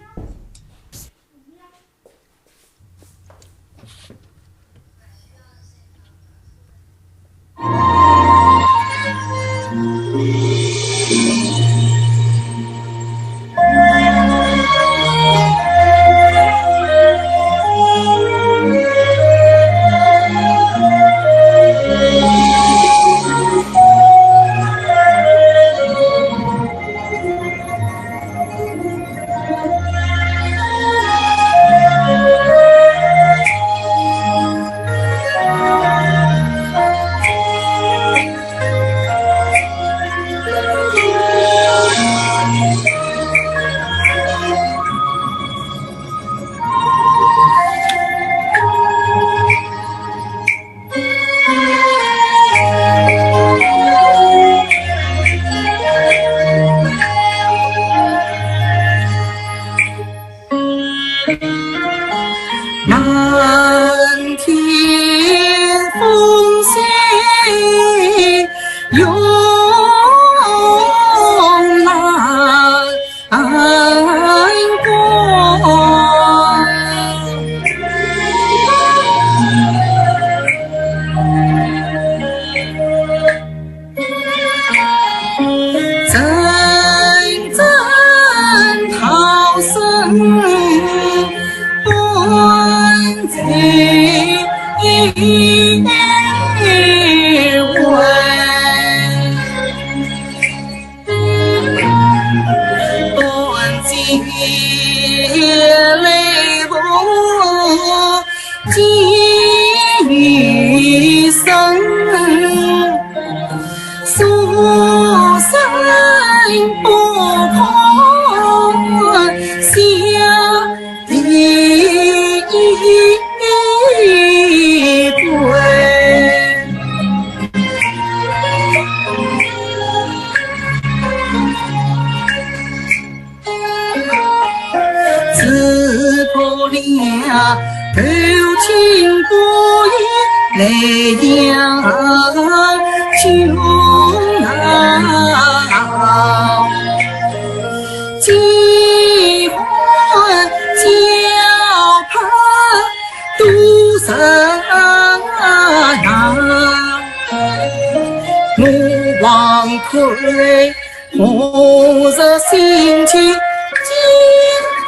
红日心情尽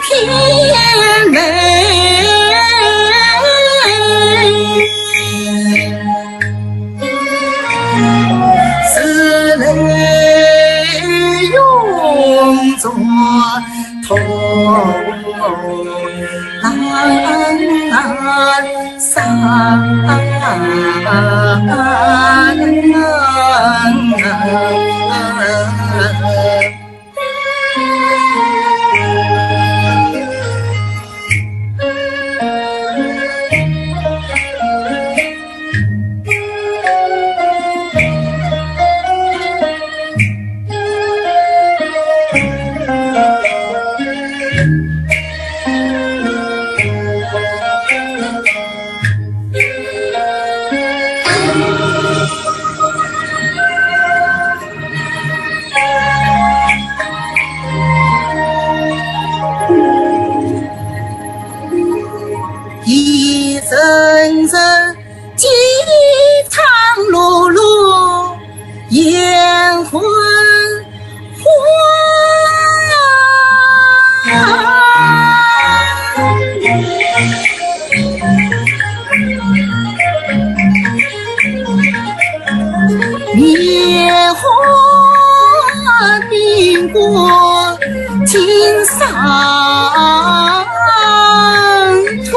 偏美，是泪涌作痛伤。过金上腿，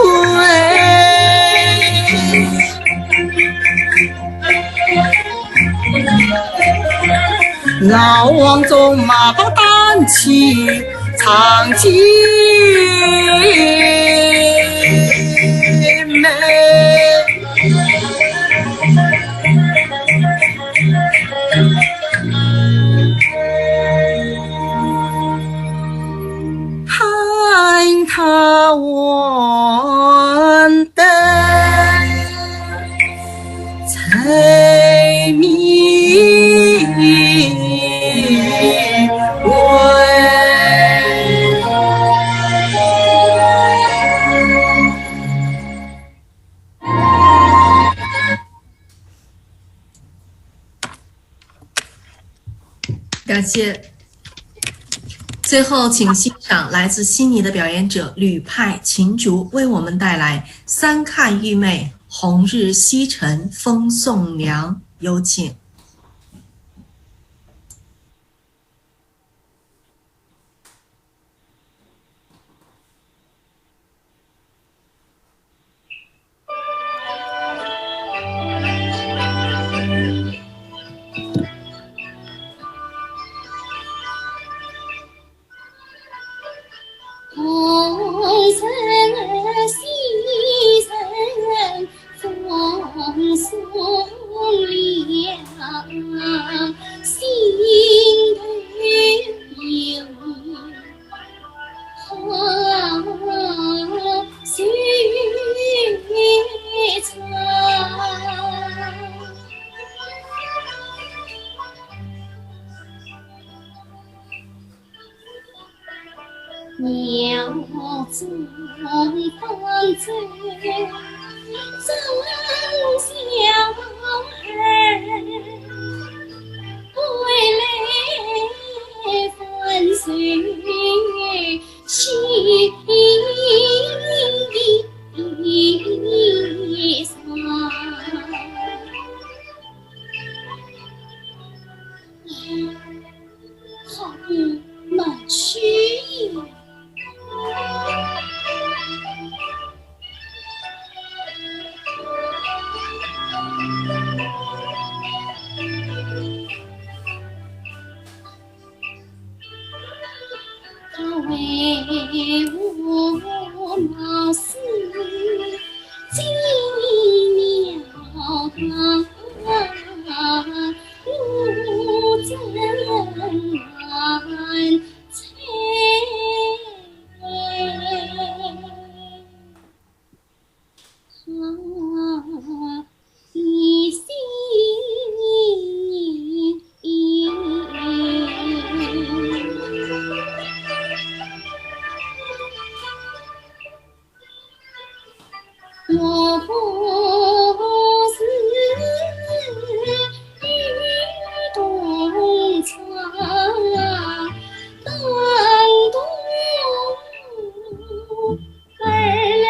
老王中马把担起长剑眉，看他玩的财迷感谢。最后，请欣赏来自悉尼的表演者吕派琴竹为我们带来《三看玉妹红日西沉风送凉》，有请。红尘西尘风送凉，心头有花雪长。鸟中放着张小孩，归来翻水西山，好不难去也。他为我冒死金鸟他路真难猜，一心我不是与同场当渡而来，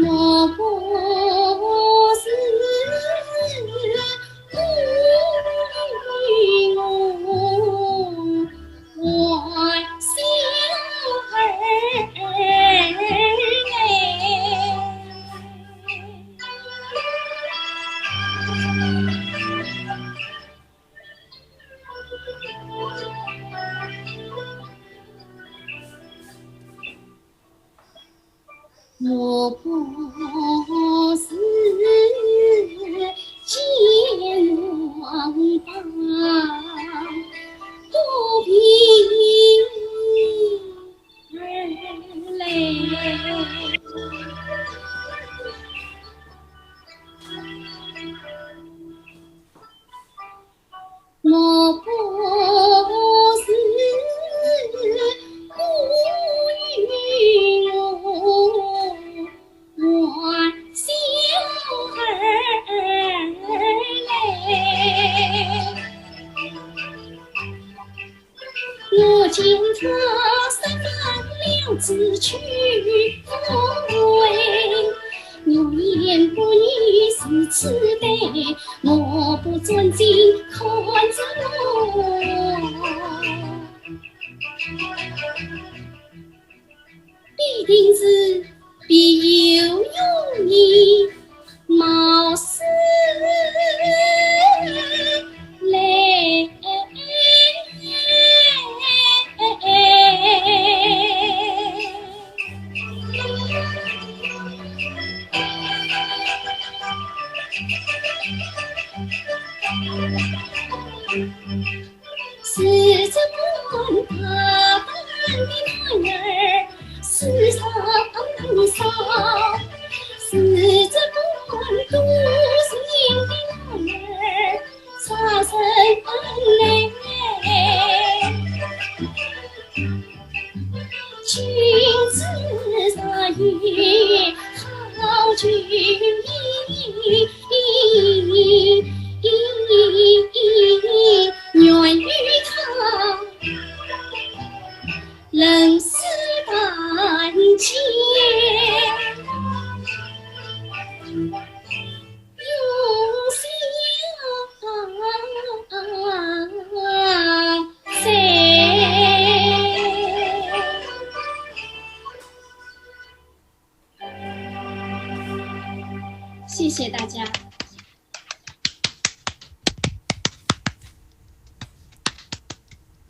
我不是故意我小孩我不是见王八肚皮而来，我不是故意我小孩来，我见他三番两次去奉为，牛眼女是慈悲，我不尊敬看着我，必定是必有用意，貌似来。是这官大胆的男儿，世上少；是这官独行的男儿，杀生来。君子杀也，好君意。愿与他人世半千，永相随。谢谢大家。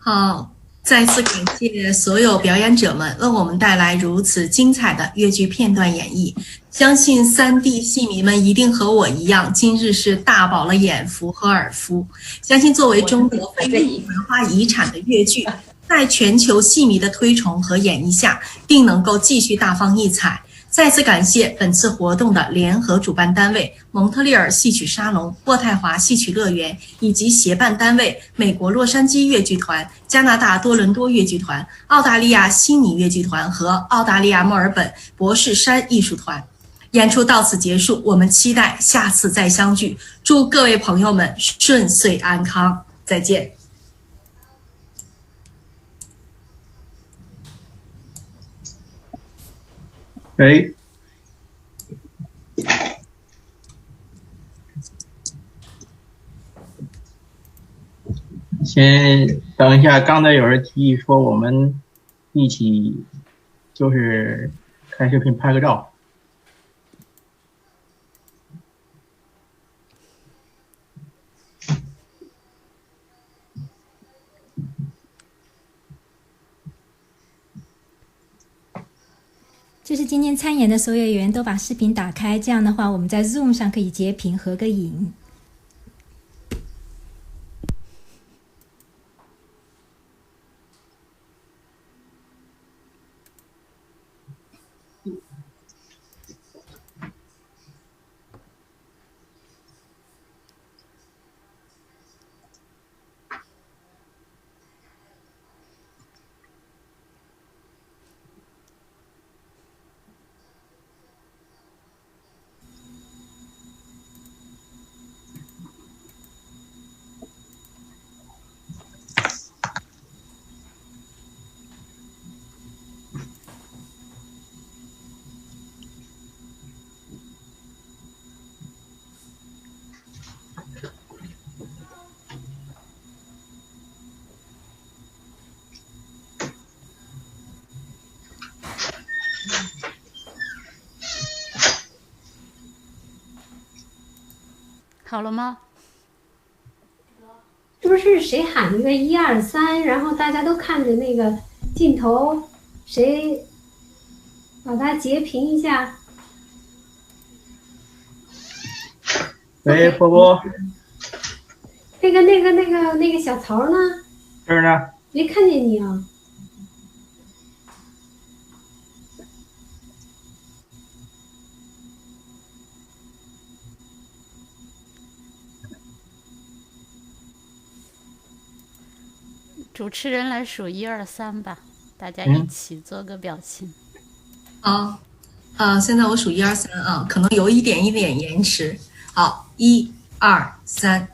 好，再次感谢所有表演者们为我们带来如此精彩的越剧片段演绎。相信3D 戏迷们一定和我一样，今日是大饱了眼福和耳福。相信作为中国非物质文化遗产的越剧，在全球戏迷的推崇和演绎下，定能够继续大放异彩。再次感谢本次活动的联合主办单位蒙特利尔戏曲沙龙、渥太华戏曲乐园，以及协办单位美国洛杉矶越剧团、加拿大多伦多越剧团、澳大利亚悉尼越剧团和澳大利亚墨尔本博士山艺术团。演出到此结束，我们期待下次再相聚。祝各位朋友们顺遂安康，再见。喂，先等一下，刚才有人提议说我们一起就是开视频拍个照。就是今天参演的所有演员都把视频打开，这样的话我们在 Zoom 上可以截屏合个影。好了吗？是不是谁喊一个1、2、3，然后大家都看着那个镜头，谁把它截屏一下？喂，波波。那个小曹呢？这儿呢。没看见你啊。主持人来数1、2、3吧，大家一起做个表情。好，现在我数1、2、3啊，可能有一点延迟。好，1、2、3。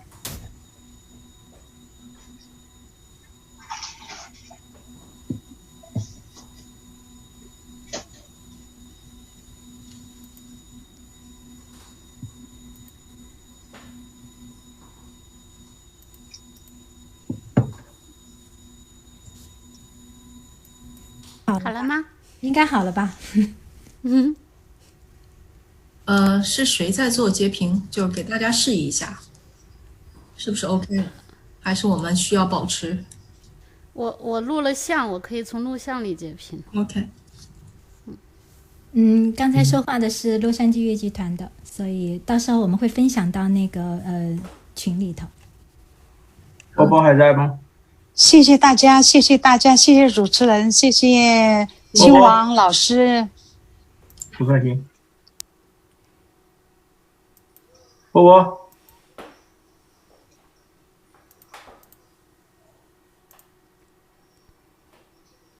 应该好了吧？是谁在做截屏？就给大家示意一下，是不是 OK 了？还是我们需要保持？我录了像，我可以从录像里截屏。OK。刚才说话的是洛杉矶越剧团的，所以到时候我们会分享到那个群里头。波波还在吗？谢谢大家，谢谢大家，谢谢主持人，谢谢亲王老师。不客气。波波。